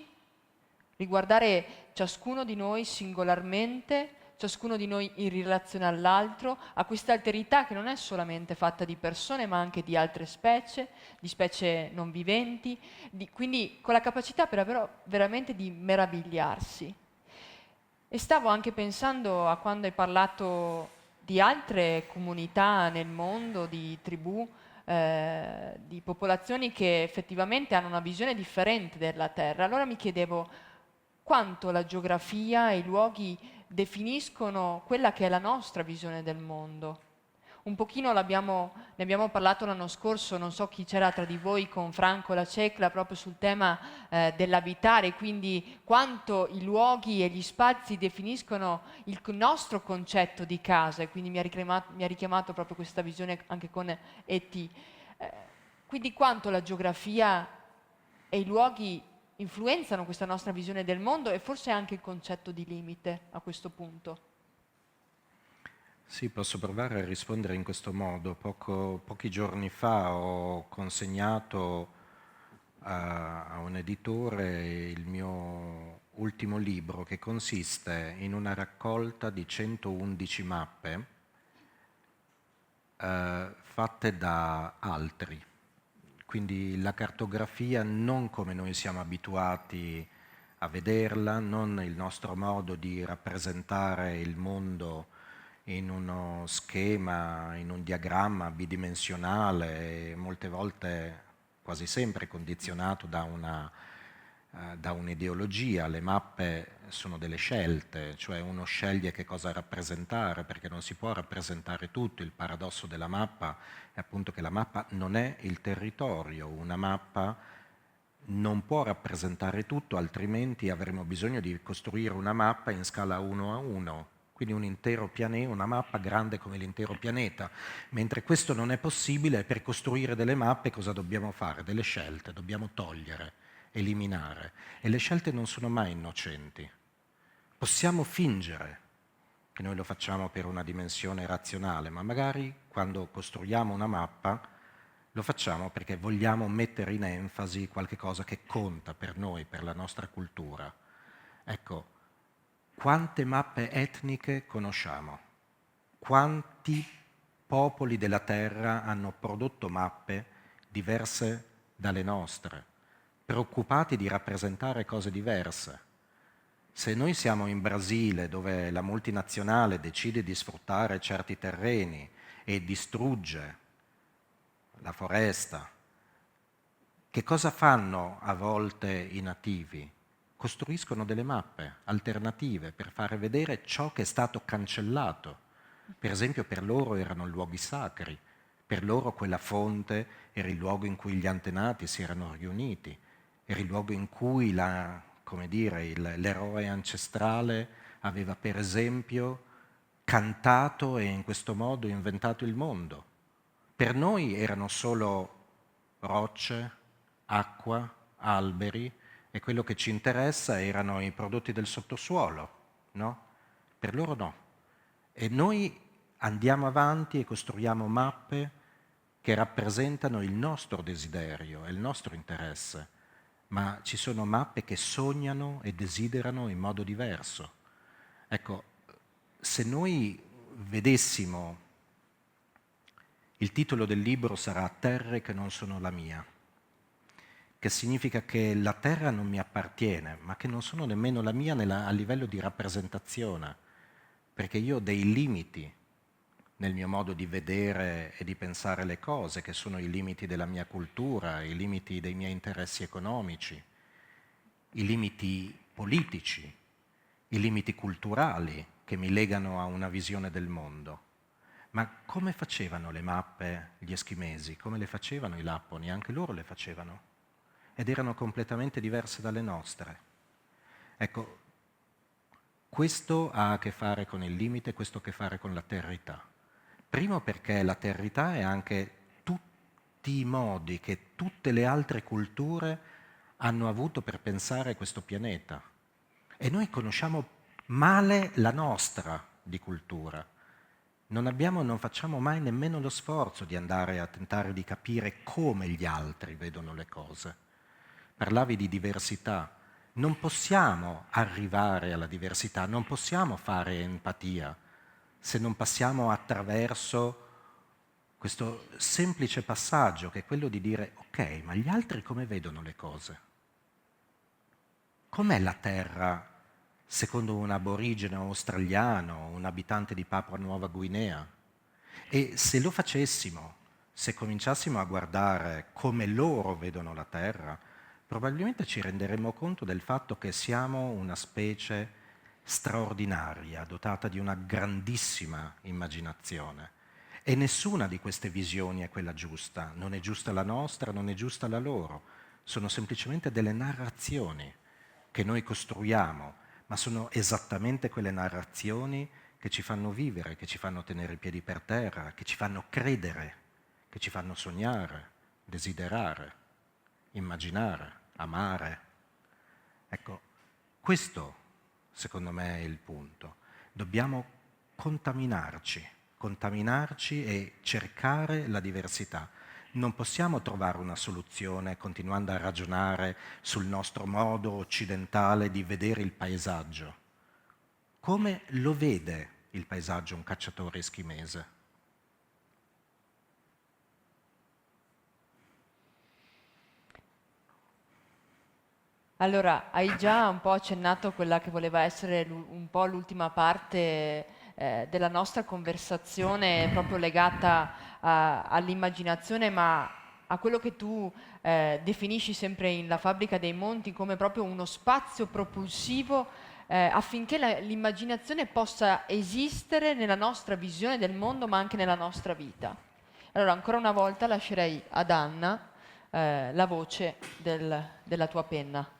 ciascuno di noi singolarmente, ciascuno di noi in relazione all'altro, a questa alterità che non è solamente fatta di persone, ma anche di altre specie, di specie non viventi, quindi con la capacità però veramente di meravigliarsi. E stavo anche pensando a quando hai parlato di altre comunità nel mondo, di tribù, di popolazioni che effettivamente hanno una visione differente della Terra. Allora mi chiedevo quanto la geografia e i luoghi definiscono quella che è la nostra visione del mondo. Un pochino ne abbiamo parlato l'anno scorso, non so chi c'era tra di voi con Franco La Cecla, proprio sul tema dell'abitare, quindi quanto i luoghi e gli spazi definiscono il nostro concetto di casa, e quindi mi ha richiamato proprio questa visione anche con E.T. Quindi quanto la geografia e i luoghi influenzano questa nostra visione del mondo e forse anche il concetto di limite a questo punto. Sì, posso provare a rispondere in questo modo. Pochi giorni fa ho consegnato a un editore il mio ultimo libro, che consiste in una raccolta di 111 mappe fatte da altri. Quindi la cartografia non come noi siamo abituati a vederla, non il nostro modo di rappresentare il mondo in uno schema, in un diagramma bidimensionale, e molte volte, quasi sempre, condizionato da un'ideologia. Le mappe sono delle scelte, cioè uno sceglie che cosa rappresentare, perché non si può rappresentare tutto. Il paradosso della mappa è appunto che la mappa non è il territorio, una mappa non può rappresentare tutto, altrimenti avremo bisogno di costruire una mappa in scala 1:1, quindi un intero pianeta, una mappa grande come l'intero pianeta. Mentre questo non è possibile, per costruire delle mappe cosa dobbiamo fare? Delle scelte, dobbiamo togliere, eliminare. E le scelte non sono mai innocenti. Possiamo fingere che noi lo facciamo per una dimensione razionale, ma magari quando costruiamo una mappa lo facciamo perché vogliamo mettere in enfasi qualche cosa che conta per noi, per la nostra cultura. Ecco, quante mappe etniche conosciamo? Quanti popoli della Terra hanno prodotto mappe diverse dalle nostre, preoccupati di rappresentare cose diverse? Se noi siamo in Brasile, dove la multinazionale decide di sfruttare certi terreni e distrugge la foresta, che cosa fanno a volte i nativi? costruiscono delle mappe alternative per fare vedere ciò che è stato cancellato. Per esempio, per loro erano luoghi sacri, per loro quella fonte era il luogo in cui gli antenati si erano riuniti, era il luogo in cui l'eroe ancestrale aveva per esempio cantato e in questo modo inventato il mondo. Per noi erano solo rocce, acqua, alberi, e quello che ci interessa erano i prodotti del sottosuolo, no? Per loro no. E noi andiamo avanti e costruiamo mappe che rappresentano il nostro desiderio e il nostro interesse, ma ci sono mappe che sognano e desiderano in modo diverso. Ecco, se noi vedessimo, il titolo del libro sarà Terre che non sono la mia, che significa che la terra non mi appartiene, ma che non sono nemmeno la mia a livello di rappresentazione, perché io ho dei limiti nel mio modo di vedere e di pensare le cose, che sono i limiti della mia cultura, i limiti dei miei interessi economici, i limiti politici, i limiti culturali che mi legano a una visione del mondo. Ma come facevano le mappe gli eschimesi? Come le facevano i lapponi? Anche loro le facevano. Ed erano completamente diverse dalle nostre. Ecco, questo ha a che fare con il limite, questo ha a che fare con la territà. Primo perché la territà è anche tutti i modi che tutte le altre culture hanno avuto per pensare questo pianeta. E noi conosciamo male la nostra di cultura. Non facciamo mai nemmeno lo sforzo di andare a tentare di capire come gli altri vedono le cose. Parlavi di diversità. Non possiamo arrivare alla diversità, non possiamo fare empatia se non passiamo attraverso questo semplice passaggio che è quello di dire ok, ma gli altri come vedono le cose? Com'è la Terra secondo un aborigene australiano, un abitante di Papua Nuova Guinea? E se lo facessimo, se cominciassimo a guardare come loro vedono la Terra, probabilmente ci renderemmo conto del fatto che siamo una specie straordinaria, dotata di una grandissima immaginazione. E nessuna di queste visioni è quella giusta. Non è giusta la nostra, non è giusta la loro. Sono semplicemente delle narrazioni che noi costruiamo, ma sono esattamente quelle narrazioni che ci fanno vivere, che ci fanno tenere i piedi per terra, che ci fanno credere, che ci fanno sognare, desiderare, immaginare, amare. Ecco, questo secondo me è il punto. Dobbiamo contaminarci e cercare la diversità. Non possiamo trovare una soluzione continuando a ragionare sul nostro modo occidentale di vedere il paesaggio. Come lo vede il paesaggio un cacciatore eschimese? Allora, hai già un po' accennato a quella che voleva essere un po' l'ultima parte della nostra conversazione, proprio legata all'immaginazione, ma a quello che tu definisci sempre in La fabbrica dei monti come proprio uno spazio propulsivo affinché l'immaginazione possa esistere nella nostra visione del mondo, ma anche nella nostra vita. Allora, ancora una volta lascerei ad Anna la voce della tua penna.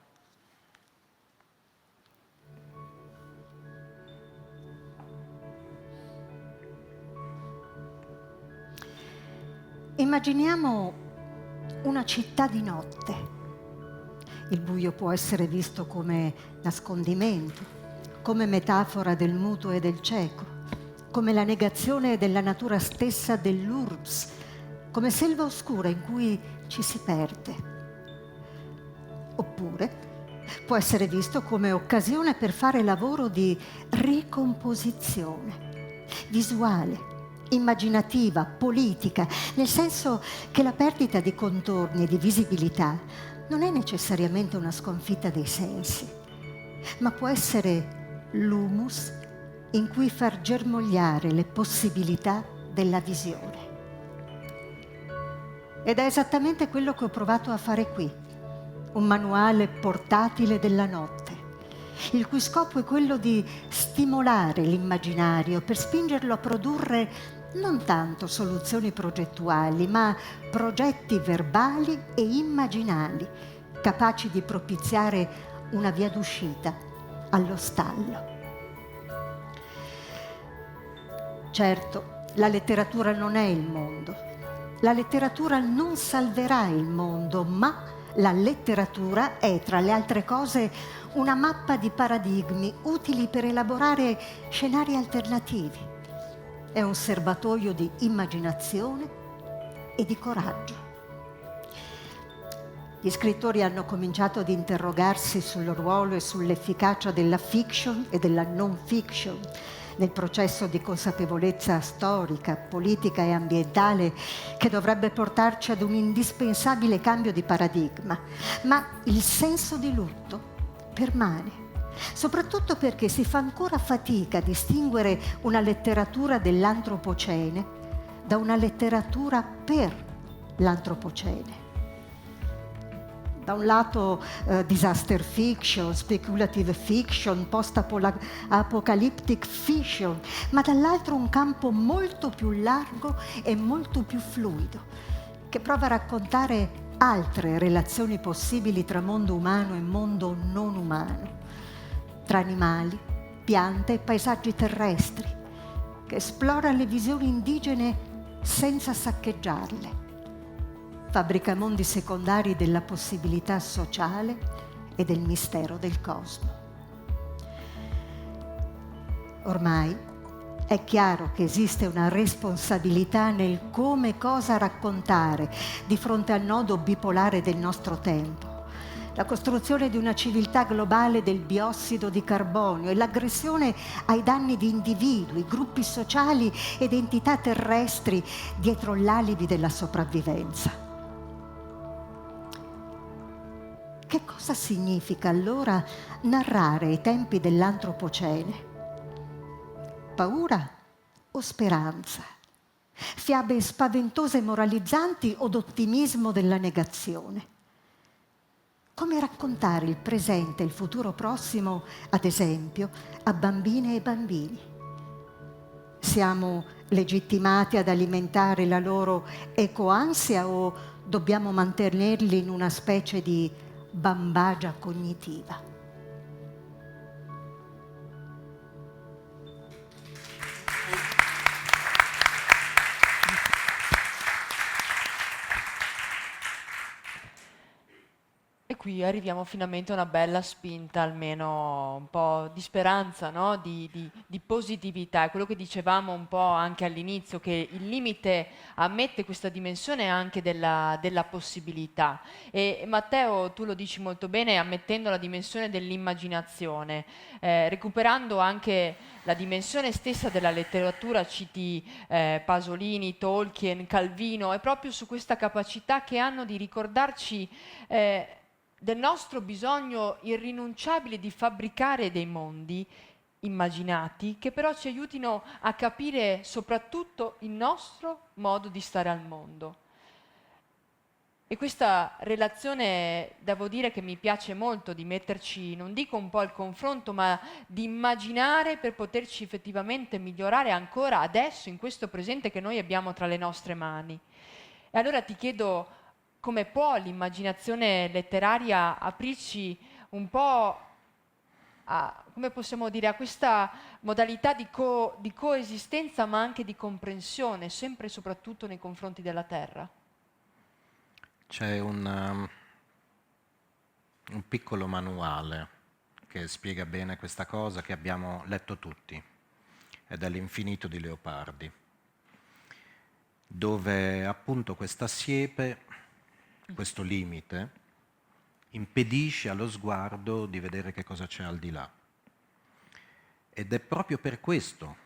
Immaginiamo una città di notte. Il buio può essere visto come nascondimento, come metafora del muto e del cieco, come la negazione della natura stessa dell'urbs, come selva oscura in cui ci si perde. Oppure può essere visto come occasione per fare lavoro di ricomposizione visuale, immaginativa, politica, nel senso che la perdita di contorni e di visibilità non è necessariamente una sconfitta dei sensi, ma può essere l'humus in cui far germogliare le possibilità della visione. Ed è esattamente quello che ho provato a fare qui, un manuale portatile della notte. il cui scopo è quello di stimolare l'immaginario per spingerlo a produrre non tanto soluzioni progettuali, ma progetti verbali e immaginali, capaci di propiziare una via d'uscita allo stallo. Certo, la letteratura non è il mondo. La letteratura non salverà il mondo, ma la letteratura è, tra le altre cose, una mappa di paradigmi utili per elaborare scenari alternativi. È un serbatoio di immaginazione e di coraggio. Gli scrittori hanno cominciato ad interrogarsi sul ruolo e sull'efficacia della fiction e della non fiction nel processo di consapevolezza storica, politica e ambientale che dovrebbe portarci ad un indispensabile cambio di paradigma. Ma il senso di lutto permane, soprattutto perché si fa ancora fatica a distinguere una letteratura dell'antropocene da una letteratura per l'antropocene. Da un lato disaster fiction, speculative fiction, post-apocalyptic fiction, ma dall'altro un campo molto più largo e molto più fluido, che prova a raccontare altre relazioni possibili tra mondo umano e mondo non umano, tra animali, piante e paesaggi terrestri, che esplora le visioni indigene senza saccheggiarle. Fabbrica mondi secondari della possibilità sociale e del mistero del cosmo. Ormai è chiaro che esiste una responsabilità nel come e cosa raccontare di fronte al nodo bipolare del nostro tempo. La costruzione di una civiltà globale del biossido di carbonio e l'aggressione ai danni di individui, gruppi sociali ed entità terrestri dietro l'alibi della sopravvivenza. Che cosa significa allora narrare i tempi dell'antropocene? Paura o speranza? Fiabe spaventose e moralizzanti o d'ottimismo della negazione? Come raccontare il presente e il futuro prossimo, ad esempio, a bambine e bambini? Siamo legittimati ad alimentare la loro ecoansia o dobbiamo mantenerli in una specie di bambagia cognitiva? E qui arriviamo finalmente a una bella spinta, almeno un po' di speranza, no? Di positività. È quello che dicevamo un po' anche all'inizio, che il limite ammette questa dimensione anche della possibilità. E Matteo, tu lo dici molto bene, ammettendo la dimensione dell'immaginazione, recuperando anche la dimensione stessa della letteratura, citi Pasolini, Tolkien, Calvino, è proprio su questa capacità che hanno di ricordarci del nostro bisogno irrinunciabile di fabbricare dei mondi immaginati che però ci aiutino a capire soprattutto il nostro modo di stare al mondo. E questa relazione, devo dire che mi piace molto, di metterci, non dico un po' al confronto, ma di immaginare per poterci effettivamente migliorare ancora adesso, in questo presente che noi abbiamo tra le nostre mani. E allora ti chiedo, come può l'immaginazione letteraria aprirci un po' a, come possiamo dire, a questa modalità di coesistenza ma anche di comprensione, sempre e soprattutto nei confronti della terra? C'è un piccolo manuale che spiega bene questa cosa, che abbiamo letto tutti, ed è L'Infinito di Leopardi, dove appunto questa siepe, questo limite, impedisce allo sguardo di vedere che cosa c'è al di là. Ed è proprio per questo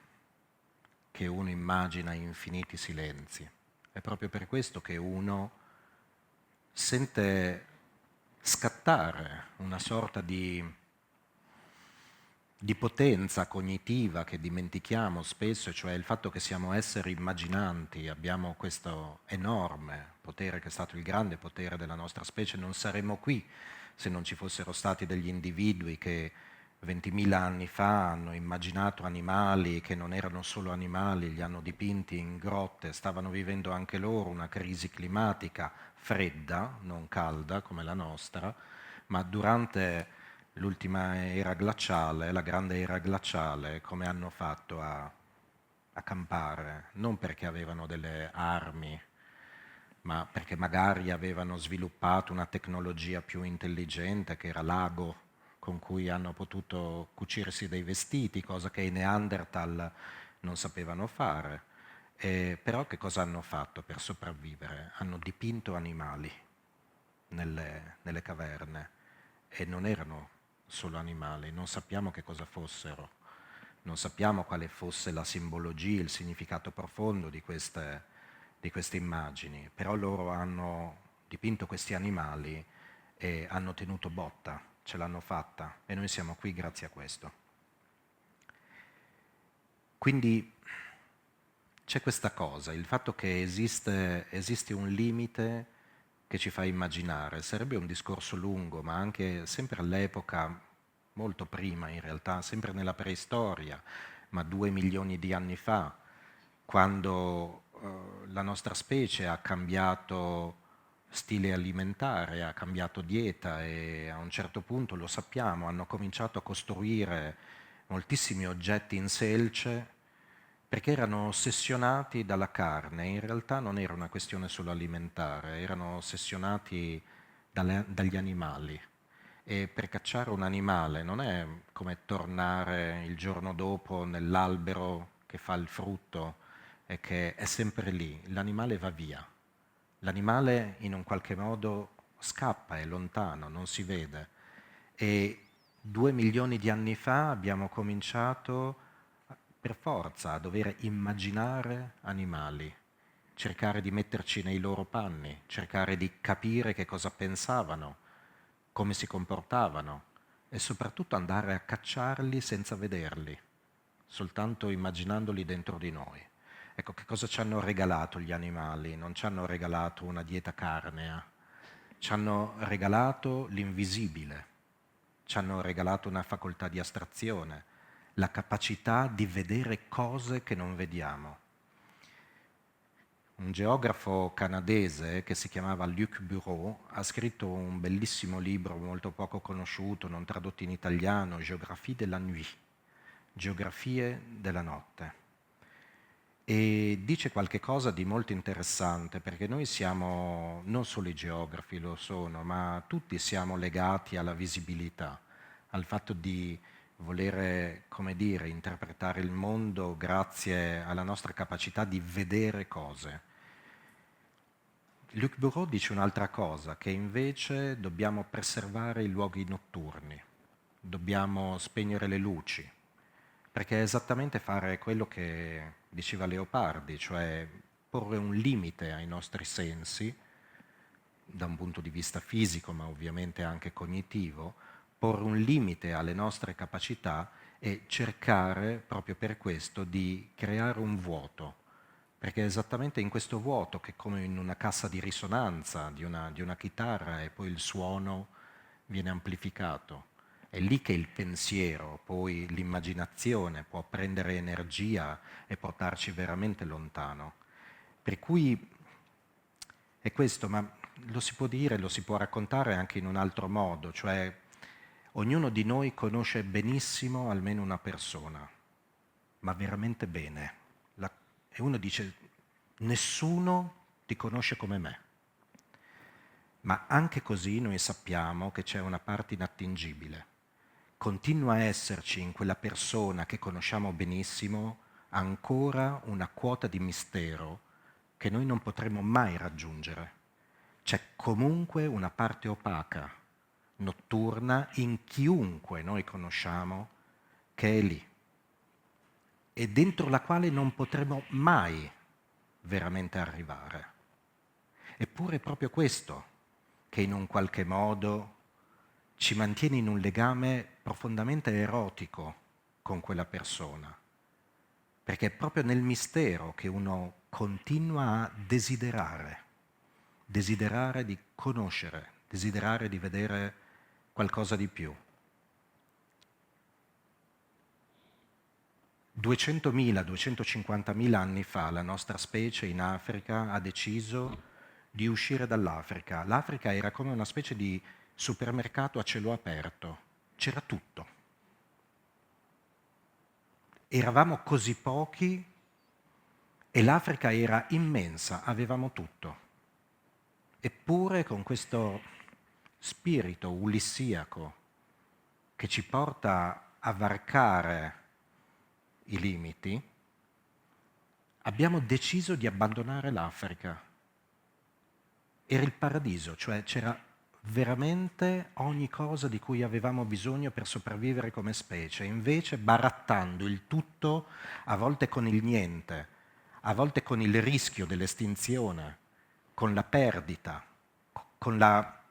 che uno immagina infiniti silenzi, è proprio per questo che uno sente scattare una sorta di potenza cognitiva che dimentichiamo spesso, cioè il fatto che siamo esseri immaginanti, abbiamo questo enorme potere che è stato il grande potere della nostra specie. Non saremmo qui se non ci fossero stati degli individui che 20.000 anni fa hanno immaginato animali che non erano solo animali, li hanno dipinti in grotte, stavano vivendo anche loro una crisi climatica fredda, non calda come la nostra, ma durante l'ultima era glaciale, la grande era glaciale, come hanno fatto a campare? Non perché avevano delle armi, ma perché magari avevano sviluppato una tecnologia più intelligente, che era l'ago, con cui hanno potuto cucirsi dei vestiti, cosa che i Neanderthal non sapevano fare. Però che cosa hanno fatto per sopravvivere? Hanno dipinto animali nelle caverne e non erano solo animali, non sappiamo che cosa fossero, non sappiamo quale fosse la simbologia, il significato profondo di queste immagini, però loro hanno dipinto questi animali e hanno tenuto botta, ce l'hanno fatta e noi siamo qui grazie a questo. Quindi c'è questa cosa, il fatto che esiste un limite che ci fa immaginare. Sarebbe un discorso lungo, ma anche sempre all'epoca, molto prima in realtà, sempre nella preistoria, ma 2 milioni di anni fa, quando la nostra specie ha cambiato stile alimentare, ha cambiato dieta e a un certo punto, lo sappiamo, hanno cominciato a costruire moltissimi oggetti in selce perché erano ossessionati dalla carne. In realtà non era una questione solo alimentare, erano ossessionati dagli animali. E per cacciare un animale non è come tornare il giorno dopo nell'albero che fa il frutto e che è sempre lì. L'animale va via. L'animale in un qualche modo scappa, è lontano, non si vede. E 2 milioni di anni fa abbiamo cominciato per forza a dover immaginare animali, cercare di metterci nei loro panni, cercare di capire che cosa pensavano, come si comportavano e soprattutto andare a cacciarli senza vederli, soltanto immaginandoli dentro di noi. Ecco, che cosa ci hanno regalato gli animali? Non ci hanno regalato una dieta carnea, ci hanno regalato l'invisibile, ci hanno regalato una facoltà di astrazione, la capacità di vedere cose che non vediamo. Un geografo canadese che si chiamava Luc Bureau ha scritto un bellissimo libro molto poco conosciuto, non tradotto in italiano, Géographie de la nuit, Geografie della notte. E dice qualche cosa di molto interessante, perché noi siamo, non solo i geografi lo sono, ma tutti siamo legati alla visibilità, al fatto di volere, come dire, interpretare il mondo grazie alla nostra capacità di vedere cose. Luc Bureau dice un'altra cosa, che invece dobbiamo preservare i luoghi notturni, dobbiamo spegnere le luci, perché è esattamente fare quello che diceva Leopardi, cioè porre un limite ai nostri sensi, da un punto di vista fisico, ma ovviamente anche cognitivo, porre un limite alle nostre capacità e cercare proprio per questo di creare un vuoto, perché è esattamente in questo vuoto che, come in una cassa di risonanza di una chitarra, e poi il suono viene amplificato. È lì che il pensiero, poi l'immaginazione può prendere energia e portarci veramente lontano. Per cui è questo, ma lo si può dire, lo si può raccontare anche in un altro modo, cioè ognuno di noi conosce benissimo almeno una persona, ma veramente bene. E uno dice, nessuno ti conosce come me. Ma anche così noi sappiamo che c'è una parte inattingibile. Continua a esserci in quella persona che conosciamo benissimo ancora una quota di mistero che noi non potremo mai raggiungere. C'è comunque una parte opaca, notturna, in chiunque noi conosciamo, che è lì, e dentro la quale non potremo mai veramente arrivare. Eppure è proprio questo che in un qualche modo ci mantiene in un legame profondamente erotico con quella persona, perché è proprio nel mistero che uno continua a desiderare di conoscere, desiderare di vedere qualcosa di più. 200.000, 250.000 anni fa la nostra specie in Africa ha deciso di uscire dall'Africa. L'Africa era come una specie di supermercato a cielo aperto, c'era tutto. Eravamo così pochi e l'Africa era immensa, avevamo tutto. Eppure con questo spirito ulissiaco che ci porta a varcare i limiti, abbiamo deciso di abbandonare l'Africa. Era il paradiso, cioè c'era veramente ogni cosa di cui avevamo bisogno per sopravvivere come specie, invece barattando il tutto, a volte con il niente, a volte con il rischio dell'estinzione, con la perdita, con la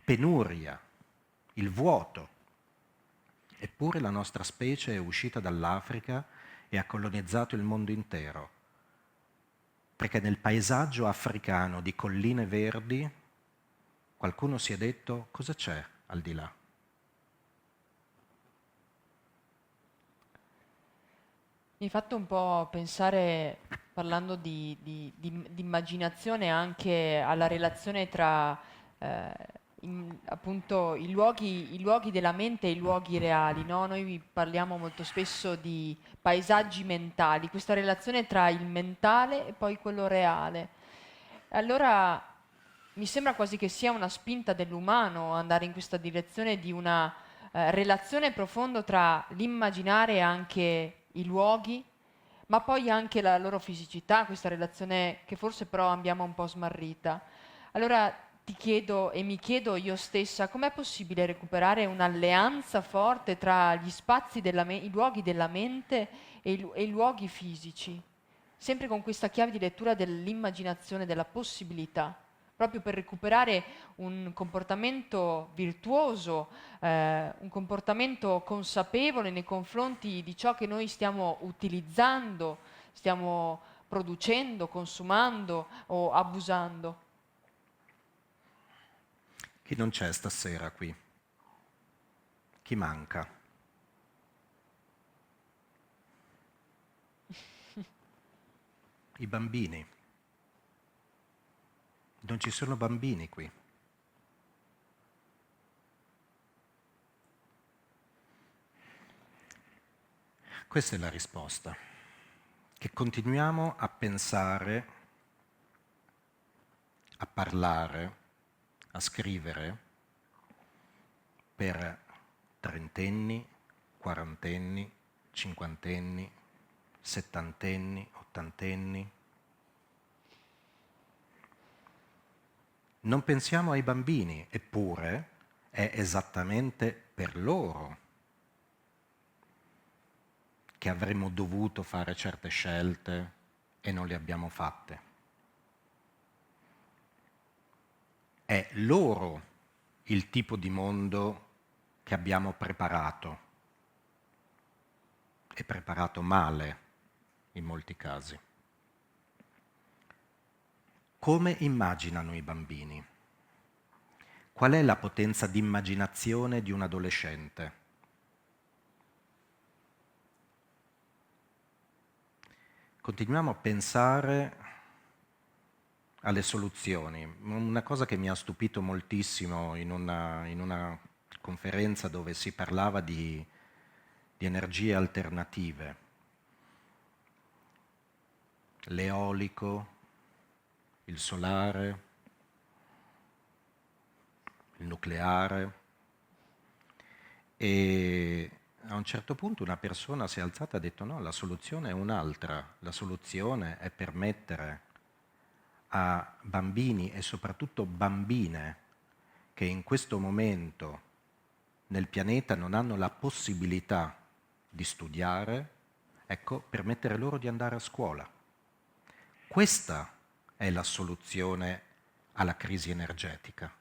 penuria, il vuoto. Eppure la nostra specie è uscita dall'Africa e ha colonizzato il mondo intero, perché nel paesaggio africano di colline verdi qualcuno si è detto: cosa c'è al di là? Mi hai fatto un po' pensare, parlando di immaginazione, anche alla relazione tra appunto i luoghi della mente e i luoghi reali, no? Noi parliamo molto spesso di paesaggi mentali, questa relazione tra il mentale e poi quello reale. Allora mi sembra quasi che sia una spinta dell'umano andare in questa direzione di una relazione profonda tra l'immaginare e anche i luoghi, ma poi anche la loro fisicità, questa relazione che forse però abbiamo un po' smarrita. Allora ti chiedo e mi chiedo io stessa, com'è possibile recuperare un'alleanza forte tra gli spazi i luoghi della mente e i luoghi fisici, sempre con questa chiave di lettura dell'immaginazione, della possibilità, proprio per recuperare un comportamento virtuoso, un comportamento consapevole nei confronti di ciò che noi stiamo utilizzando, stiamo producendo, consumando o abusando. Chi non c'è stasera qui? Chi manca? I bambini. Non ci sono bambini qui. Questa è la risposta, che continuiamo a pensare, a parlare, a scrivere per trentenni, quarantenni, cinquantenni, settantenni, ottantenni. Non pensiamo ai bambini, eppure è esattamente per loro che avremmo dovuto fare certe scelte e non le abbiamo fatte. È loro il tipo di mondo che abbiamo preparato, e preparato male in molti casi. Come immaginano i bambini? Qual è la potenza di immaginazione di un adolescente? Continuiamo a pensare alle soluzioni. Una cosa che mi ha stupito moltissimo in una conferenza dove si parlava di energie alternative, l'eolico, il solare, il nucleare, e a un certo punto una persona si è alzata e ha detto: no, la soluzione è un'altra, la soluzione è permettere a bambini e soprattutto bambine che in questo momento nel pianeta non hanno la possibilità di studiare, ecco, permettere loro di andare a scuola. Questa è la soluzione alla crisi energetica,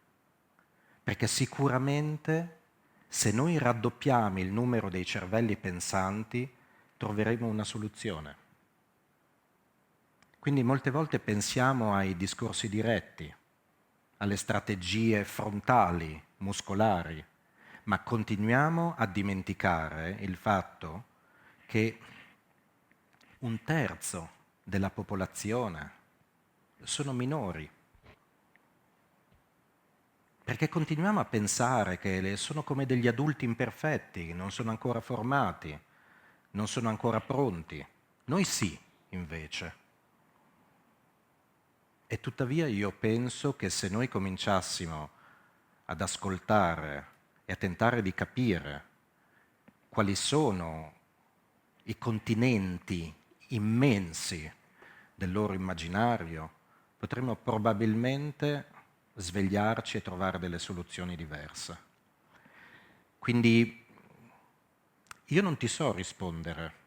perché sicuramente se noi raddoppiamo il numero dei cervelli pensanti troveremo una soluzione. Quindi molte volte pensiamo ai discorsi diretti, alle strategie frontali, muscolari, ma continuiamo a dimenticare il fatto che 1/3 della popolazione, sono minori. Perché continuiamo a pensare che sono come degli adulti imperfetti, non sono ancora formati, non sono ancora pronti. Noi sì, invece. E tuttavia io penso che se noi cominciassimo ad ascoltare e a tentare di capire quali sono i continenti immensi del loro immaginario, potremmo probabilmente svegliarci e trovare delle soluzioni diverse. Quindi io non ti so rispondere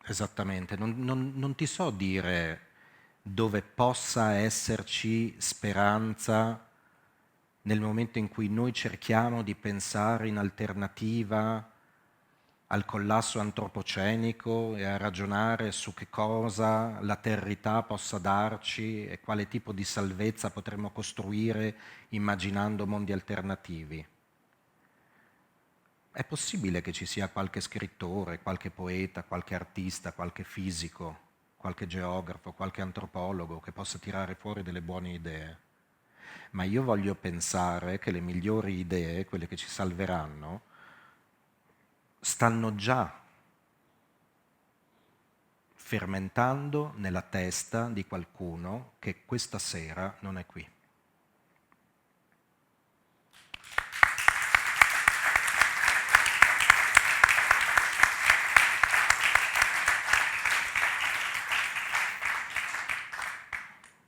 esattamente, non ti so dire dove possa esserci speranza nel momento in cui noi cerchiamo di pensare in alternativa al collasso antropocenico e a ragionare su che cosa la territà possa darci e quale tipo di salvezza potremmo costruire immaginando mondi alternativi. È possibile che ci sia qualche scrittore, qualche poeta, qualche artista, qualche fisico, qualche geografo, qualche antropologo che possa tirare fuori delle buone idee. Ma io voglio pensare che le migliori idee, quelle che ci salveranno, stanno già fermentando nella testa di qualcuno che questa sera non è qui.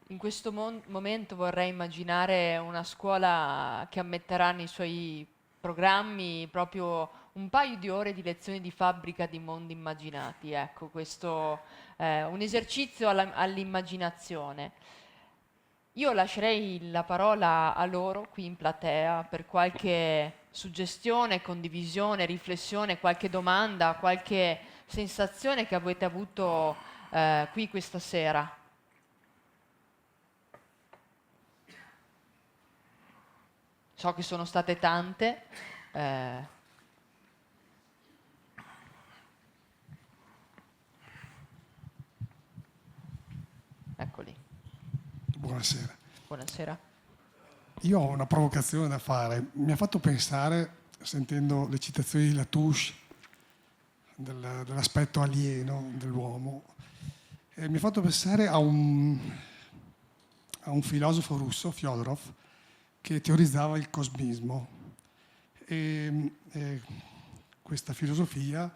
In questo momento vorrei immaginare una scuola che ammetterà nei suoi programmi proprio un paio di ore di lezioni di fabbrica di mondi immaginati. Ecco, questo è un esercizio all'immaginazione. Io lascerei la parola a loro qui in platea per qualche suggestione, condivisione, riflessione, qualche domanda, qualche sensazione che avete avuto qui questa sera. So che sono state tante. Eccoli. Buonasera. Buonasera. Io ho una provocazione da fare. Mi ha fatto pensare, sentendo le citazioni di Latouche, dell'aspetto alieno dell'uomo, mi ha fatto pensare a un filosofo russo, Fyodorov, che teorizzava il cosmismo. Questa filosofia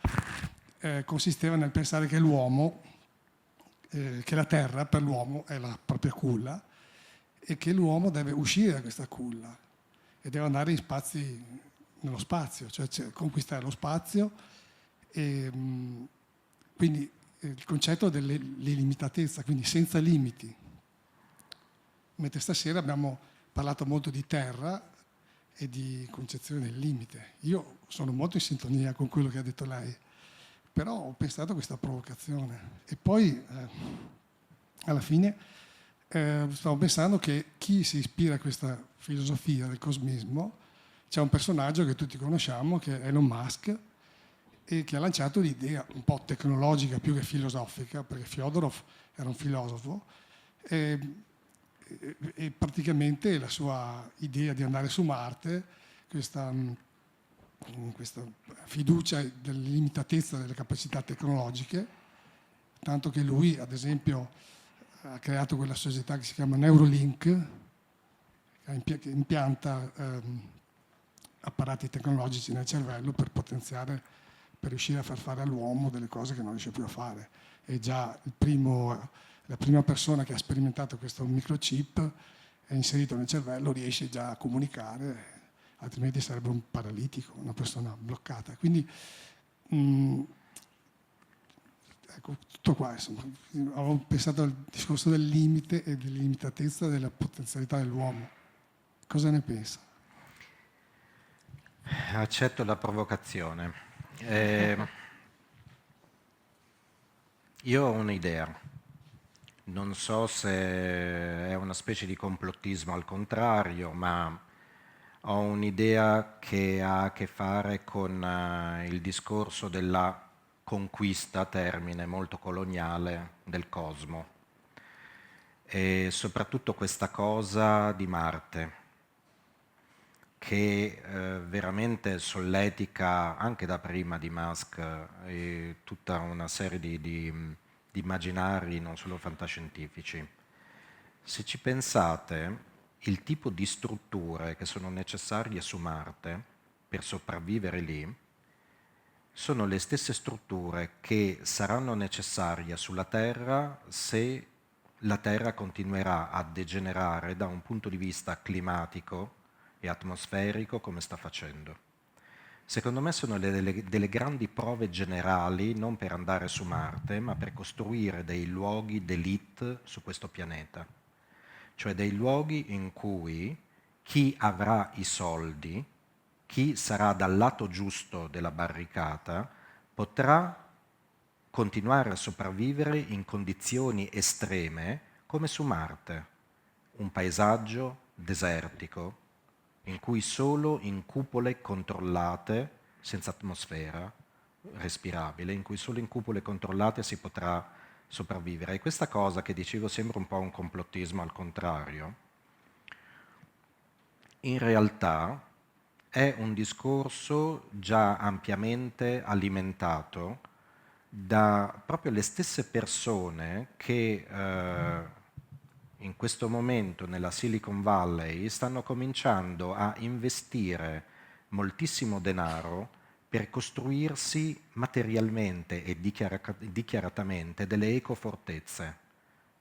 consisteva nel pensare che l'uomo, che la Terra per l'uomo è la propria culla e che l'uomo deve uscire da questa culla e deve andare nello spazio, cioè conquistare lo spazio. Quindi il concetto dell'illimitatezza, quindi senza limiti. Mentre stasera abbiamo parlato molto di terra e di concezione del limite. Io sono molto in sintonia con quello che ha detto lei, però ho pensato a questa provocazione. E poi, alla fine, stavo pensando che chi si ispira a questa filosofia del cosmismo, c'è un personaggio che tutti conosciamo, che è Elon Musk, e che ha lanciato l'idea un po' tecnologica più che filosofica, perché Fyodorov era un filosofo, e praticamente la sua idea di andare su Marte, questa fiducia dell'illimitatezza delle capacità tecnologiche, tanto che lui, ad esempio, ha creato quella società che si chiama Neuralink, che impianta apparati tecnologici nel cervello per riuscire a far fare all'uomo delle cose che non riesce più a fare. È già la prima persona che ha sperimentato questo microchip, è inserito nel cervello, riesce già a comunicare, altrimenti sarebbe un paralitico, una persona bloccata. Quindi, ecco, tutto qua, insomma. Avevo pensato al discorso del limite e dell'illimitatezza della potenzialità dell'uomo. Cosa ne pensa? Accetto la provocazione. Io ho un'idea. Non so se è una specie di complottismo al contrario, ma ho un'idea che ha a che fare con il discorso della conquista, termine molto coloniale del cosmo. E soprattutto questa cosa di Marte, che veramente solletica anche da prima di Musk tutta una serie di immaginari non solo fantascientifici. Se ci pensate, il tipo di strutture che sono necessarie su Marte per sopravvivere lì sono le stesse strutture che saranno necessarie sulla Terra se la Terra continuerà a degenerare da un punto di vista climatico e atmosferico come sta facendo. Secondo me sono delle grandi prove generali non per andare su Marte, ma per costruire dei luoghi d'élite su questo pianeta. Cioè dei luoghi in cui chi avrà i soldi, chi sarà dal lato giusto della barricata, potrà continuare a sopravvivere in condizioni estreme come su Marte, un paesaggio desertico in cui solo in cupole controllate, senza atmosfera respirabile, in cui solo in cupole controllate si potrà sopravvivere. E questa cosa che dicevo sembra un po' un complottismo al contrario, in realtà è un discorso già ampiamente alimentato da proprio le stesse persone che in questo momento nella Silicon Valley stanno cominciando a investire moltissimo denaro per costruirsi materialmente e dichiaratamente delle ecofortezze.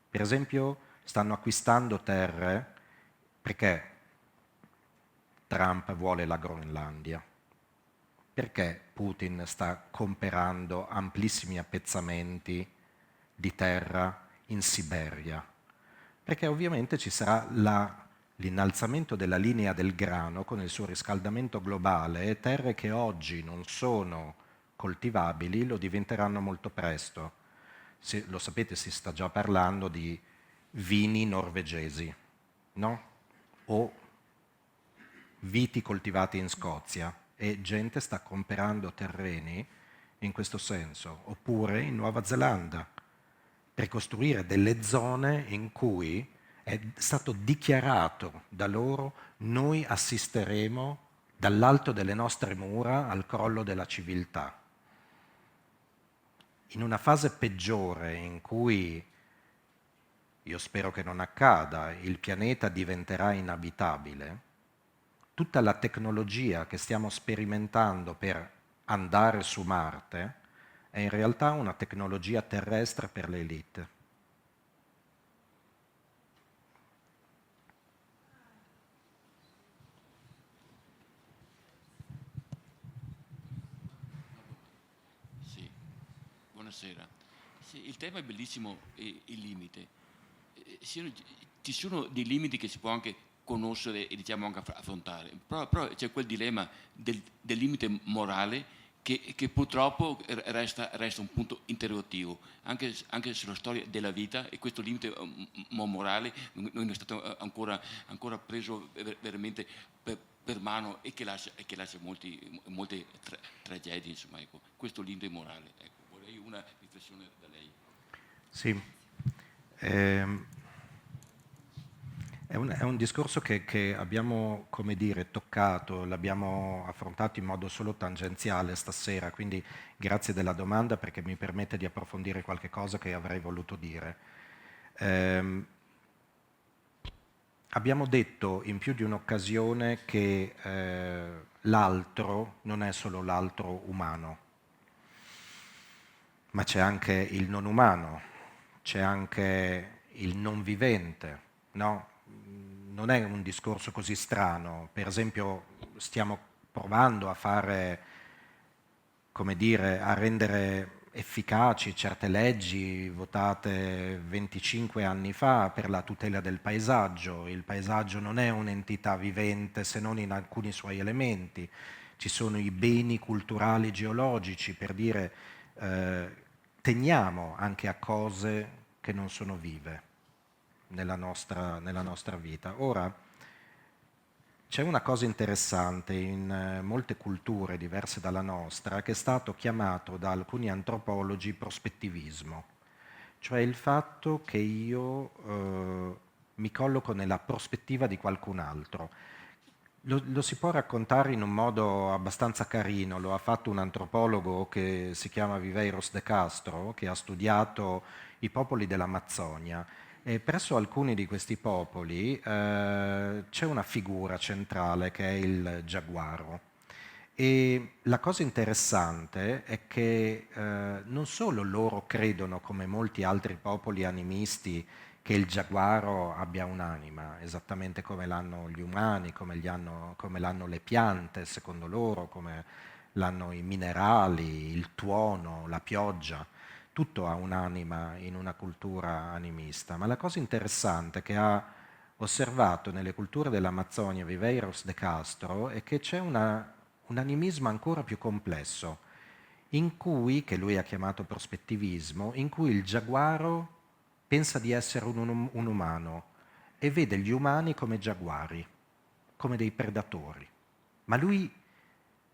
Per esempio, stanno acquistando terre perché Trump vuole la Groenlandia. Perché Putin sta comprando amplissimi appezzamenti di terra in Siberia? Perché ovviamente ci sarà l'innalzamento della linea del grano con il suo riscaldamento globale e terre che oggi non sono coltivabili lo diventeranno molto presto. Lo sapete, si sta già parlando di vini norvegesi, no? O viti coltivati in Scozia, e gente sta comprando terreni in questo senso, oppure in Nuova Zelanda, per costruire delle zone in cui è stato dichiarato da loro: noi assisteremo dall'alto delle nostre mura al crollo della civiltà. In una fase peggiore in cui, io spero che non accada, il pianeta diventerà inabitabile, tutta la tecnologia che stiamo sperimentando per andare su Marte è in realtà una tecnologia terrestre per le elite. Sì, buonasera. Sì, il tema è bellissimo, il limite. Ci sono dei limiti che si può anche conoscere e diciamo anche affrontare, però c'è quel dilemma del limite morale che purtroppo resta un punto interrogativo, anche sulla storia della vita, e questo limite morale non è stato ancora preso veramente per mano, e che lascia molte tragedie, insomma, ecco, questo limite morale. Ecco, vorrei una riflessione da lei. Sì. È un discorso che abbiamo, come dire, toccato, l'abbiamo affrontato in modo solo tangenziale stasera, quindi grazie della domanda perché mi permette di approfondire qualche cosa che avrei voluto dire. Abbiamo detto in più di un'occasione che l'altro non è solo l'altro umano, ma c'è anche il non umano, c'è anche il non vivente, no? Non è un discorso così strano. Per esempio, stiamo provando a fare, come dire, a rendere efficaci certe leggi votate 25 anni fa per la tutela del paesaggio. Il paesaggio non è un'entità vivente se non in alcuni suoi elementi. Ci sono i beni culturali geologici, per dire, teniamo anche a cose che non sono vive nella nostra vita. Ora, c'è una cosa interessante in molte culture diverse dalla nostra che è stato chiamato da alcuni antropologi prospettivismo, cioè il fatto che io mi colloco nella prospettiva di qualcun altro. Lo si può raccontare in un modo abbastanza carino, lo ha fatto un antropologo che si chiama Viveiros de Castro, che ha studiato i popoli dell'Amazzonia. E presso alcuni di questi popoli c'è una figura centrale che è il giaguaro. E la cosa interessante è che non solo loro credono, come molti altri popoli animisti, che il giaguaro abbia un'anima, esattamente come l'hanno gli umani, come l'hanno le piante, secondo loro, come l'hanno i minerali, il tuono, la pioggia. Tutto ha un'anima in una cultura animista. Ma la cosa interessante che ha osservato nelle culture dell'Amazzonia Viveiros de Castro è che c'è un animismo ancora più complesso, che lui ha chiamato prospettivismo, in cui il giaguaro pensa di essere un umano e vede gli umani come giaguari, come dei predatori. Ma lui,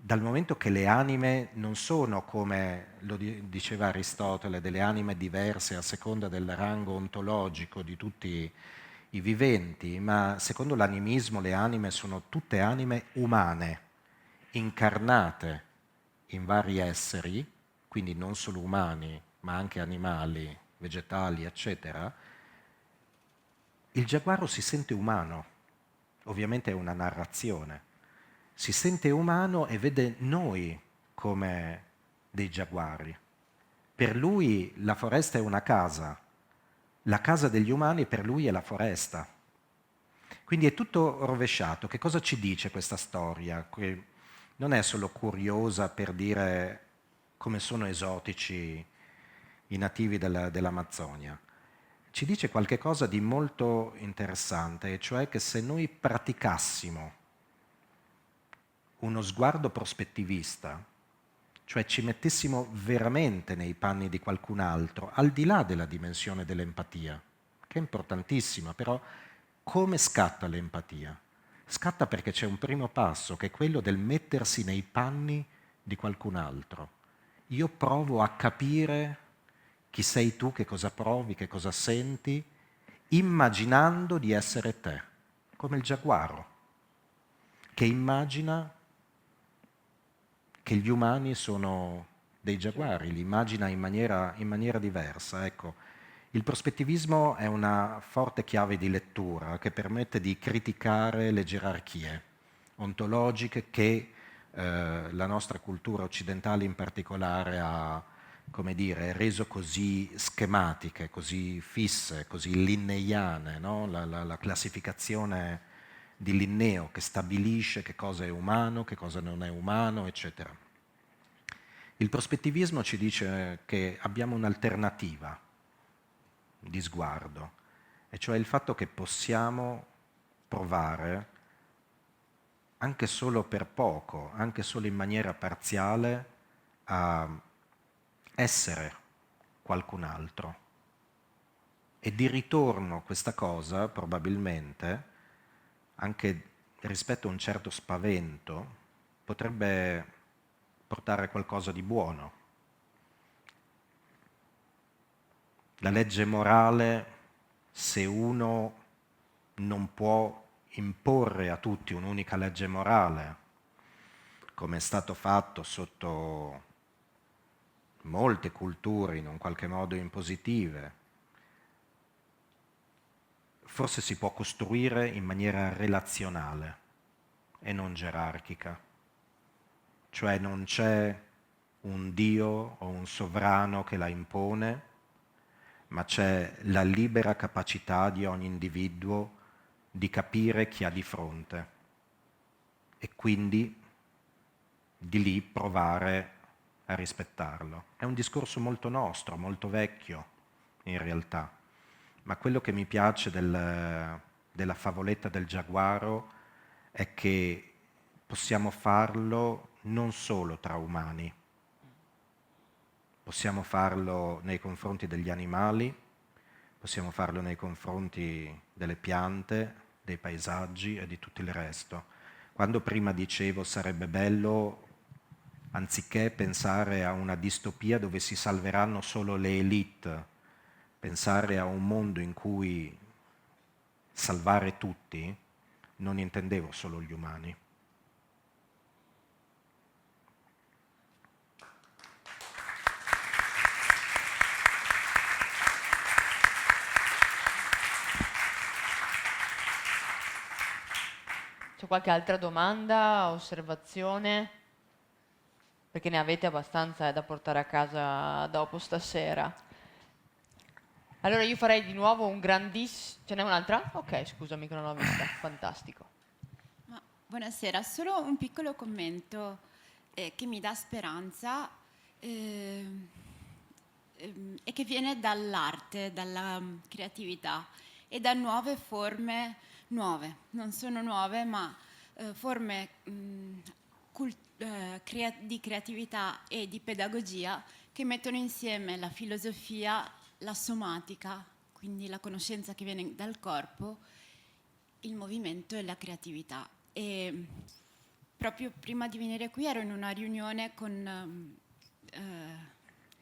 dal momento che le anime non sono, come lo diceva Aristotele, delle anime diverse a seconda del rango ontologico di tutti i viventi, ma secondo l'animismo le anime sono tutte anime umane, incarnate in vari esseri, quindi non solo umani, ma anche animali, vegetali, eccetera, il giaguaro si sente umano. Ovviamente è una narrazione. Si sente umano e vede noi come dei giaguari. Per lui la foresta è una casa. La casa degli umani per lui è la foresta. Quindi è tutto rovesciato. Che cosa ci dice questa storia? Che non è solo curiosa per dire come sono esotici i nativi dell'Amazzonia. Ci dice qualche cosa di molto interessante, e cioè che se noi praticassimo uno sguardo prospettivista, cioè ci mettessimo veramente nei panni di qualcun altro, al di là della dimensione dell'empatia, che è importantissima, però come scatta l'empatia? Scatta perché c'è un primo passo, che è quello del mettersi nei panni di qualcun altro. Io provo a capire chi sei tu, che cosa provi, che cosa senti, immaginando di essere te, come il giaguaro, che immagina che gli umani sono dei giaguari, li immagina in maniera diversa. Ecco, il prospettivismo è una forte chiave di lettura che permette di criticare le gerarchie ontologiche che la nostra cultura occidentale in particolare ha, come dire, reso così schematiche, così fisse, così linneiane, no? La classificazione di Linneo che stabilisce che cosa è umano, che cosa non è umano, eccetera. Il prospettivismo ci dice che abbiamo un'alternativa di sguardo, e cioè il fatto che possiamo provare, anche solo per poco, anche solo in maniera parziale, a essere qualcun altro. E di ritorno questa cosa, probabilmente, anche rispetto a un certo spavento, potrebbe portare qualcosa di buono. La legge morale, se uno non può imporre a tutti un'unica legge morale, come è stato fatto sotto molte culture in un qualche modo impositive, forse si può costruire in maniera relazionale e non gerarchica. Cioè non c'è un Dio o un sovrano che la impone, ma c'è la libera capacità di ogni individuo di capire chi ha di fronte e quindi di lì provare a rispettarlo. È un discorso molto nostro, molto vecchio in realtà, ma quello che mi piace della favoletta del giaguaro è che possiamo farlo non solo tra umani, possiamo farlo nei confronti degli animali, possiamo farlo nei confronti delle piante, dei paesaggi e di tutto il resto. Quando prima dicevo sarebbe bello, anziché pensare a una distopia dove si salveranno solo le elite, pensare a un mondo in cui salvare tutti, non intendevo solo gli umani. C'è qualche altra domanda, osservazione? Perché ne avete abbastanza da portare a casa dopo stasera. Allora io farei di nuovo un grandissimo... Ce n'è un'altra? Ok, scusami che non l'ho vista. Fantastico. Buonasera, solo un piccolo commento che mi dà speranza e che viene dall'arte, dalla creatività e da nuove forme, non sono nuove, ma forme di creatività e di pedagogia che mettono insieme la filosofia, la somatica, quindi la conoscenza che viene dal corpo, il movimento e la creatività. E proprio prima di venire qui ero in una riunione con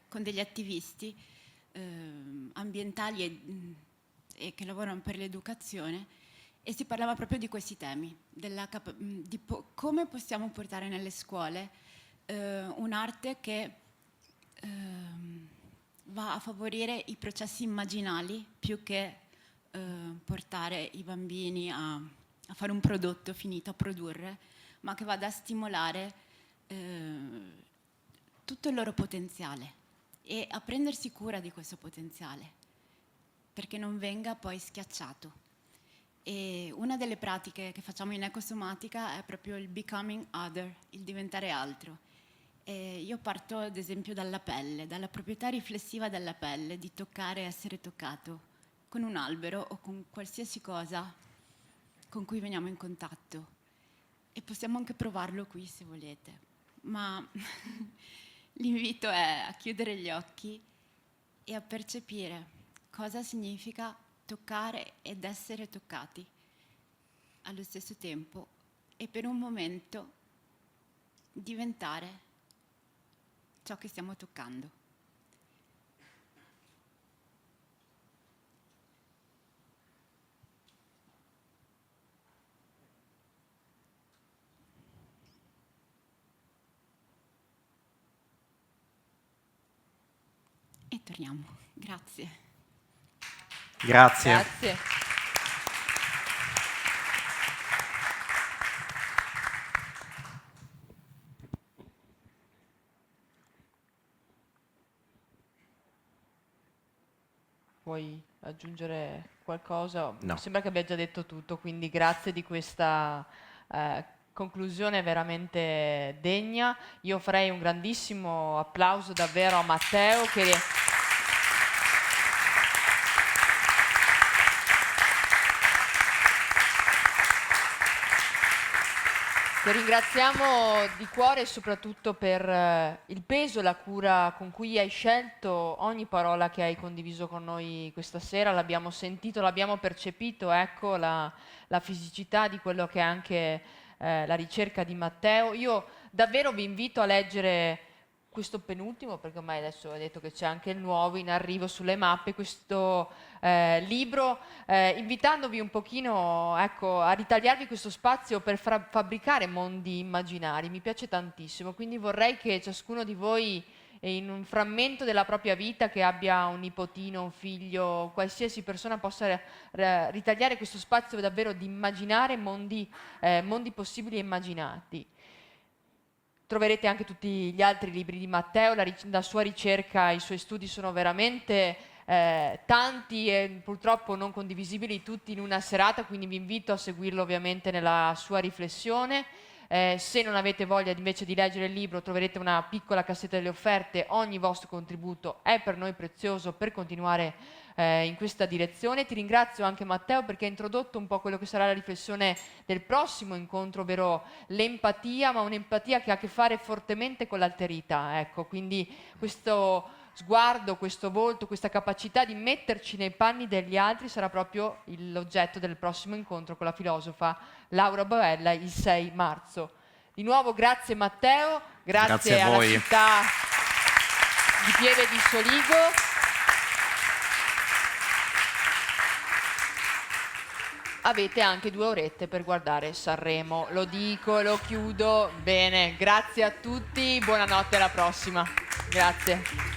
degli attivisti ambientali e che lavorano per l'educazione e si parlava proprio di questi temi, come possiamo portare nelle scuole un'arte che va a favorire i processi immaginali più che portare i bambini a fare un prodotto finito, a produrre, ma che vada a stimolare tutto il loro potenziale e a prendersi cura di questo potenziale, perché non venga poi schiacciato. E una delle pratiche che facciamo in ecosomatica è proprio il becoming other, il diventare altro. E io parto ad esempio dalla pelle, dalla proprietà riflessiva della pelle, di toccare e essere toccato con un albero o con qualsiasi cosa con cui veniamo in contatto. E possiamo anche provarlo qui se volete, ma l'invito è a chiudere gli occhi e a percepire cosa significa toccare ed essere toccati allo stesso tempo e per un momento diventare ciò che stiamo toccando. E torniamo. Grazie. Grazie. Grazie. Vuoi aggiungere qualcosa? No. Sembra che abbia già detto tutto, quindi grazie di questa conclusione veramente degna. Io farei un grandissimo applauso davvero a Matteo che ringraziamo di cuore soprattutto per il peso e la cura con cui hai scelto ogni parola che hai condiviso con noi questa sera. L'abbiamo sentito, l'abbiamo percepito, ecco la fisicità di quello che è anche la ricerca di Matteo. Io davvero vi invito a leggere questo penultimo, perché ormai adesso ho detto che c'è anche il nuovo in arrivo sulle mappe, questo libro, invitandovi un pochino, ecco, a ritagliarvi questo spazio per fabbricare mondi immaginari. Mi piace tantissimo, quindi vorrei che ciascuno di voi in un frammento della propria vita, che abbia un nipotino, un figlio, qualsiasi persona possa ritagliare questo spazio davvero di immaginare mondi possibili e immaginati. Troverete anche tutti gli altri libri di Matteo, la sua ricerca, i suoi studi sono veramente tanti e purtroppo non condivisibili tutti in una serata, quindi vi invito a seguirlo ovviamente nella sua riflessione. Se non avete voglia invece di leggere il libro, troverete una piccola cassetta delle offerte. Ogni vostro contributo è per noi prezioso per continuare in questa direzione. Ti ringrazio anche Matteo perché hai introdotto un po' quello che sarà la riflessione del prossimo incontro, ovvero l'empatia, ma un'empatia che ha a che fare fortemente con l'alterità. Ecco, quindi questo sguardo, questo volto, questa capacità di metterci nei panni degli altri sarà proprio l'oggetto del prossimo incontro con la filosofa Laura Boella il 6 marzo. Di nuovo grazie Matteo, grazie a alla voi. città di Pieve di Soligo. Avete anche 2 orette per guardare Sanremo, lo dico e lo chiudo. Bene, grazie a tutti, buonanotte, alla prossima. Grazie.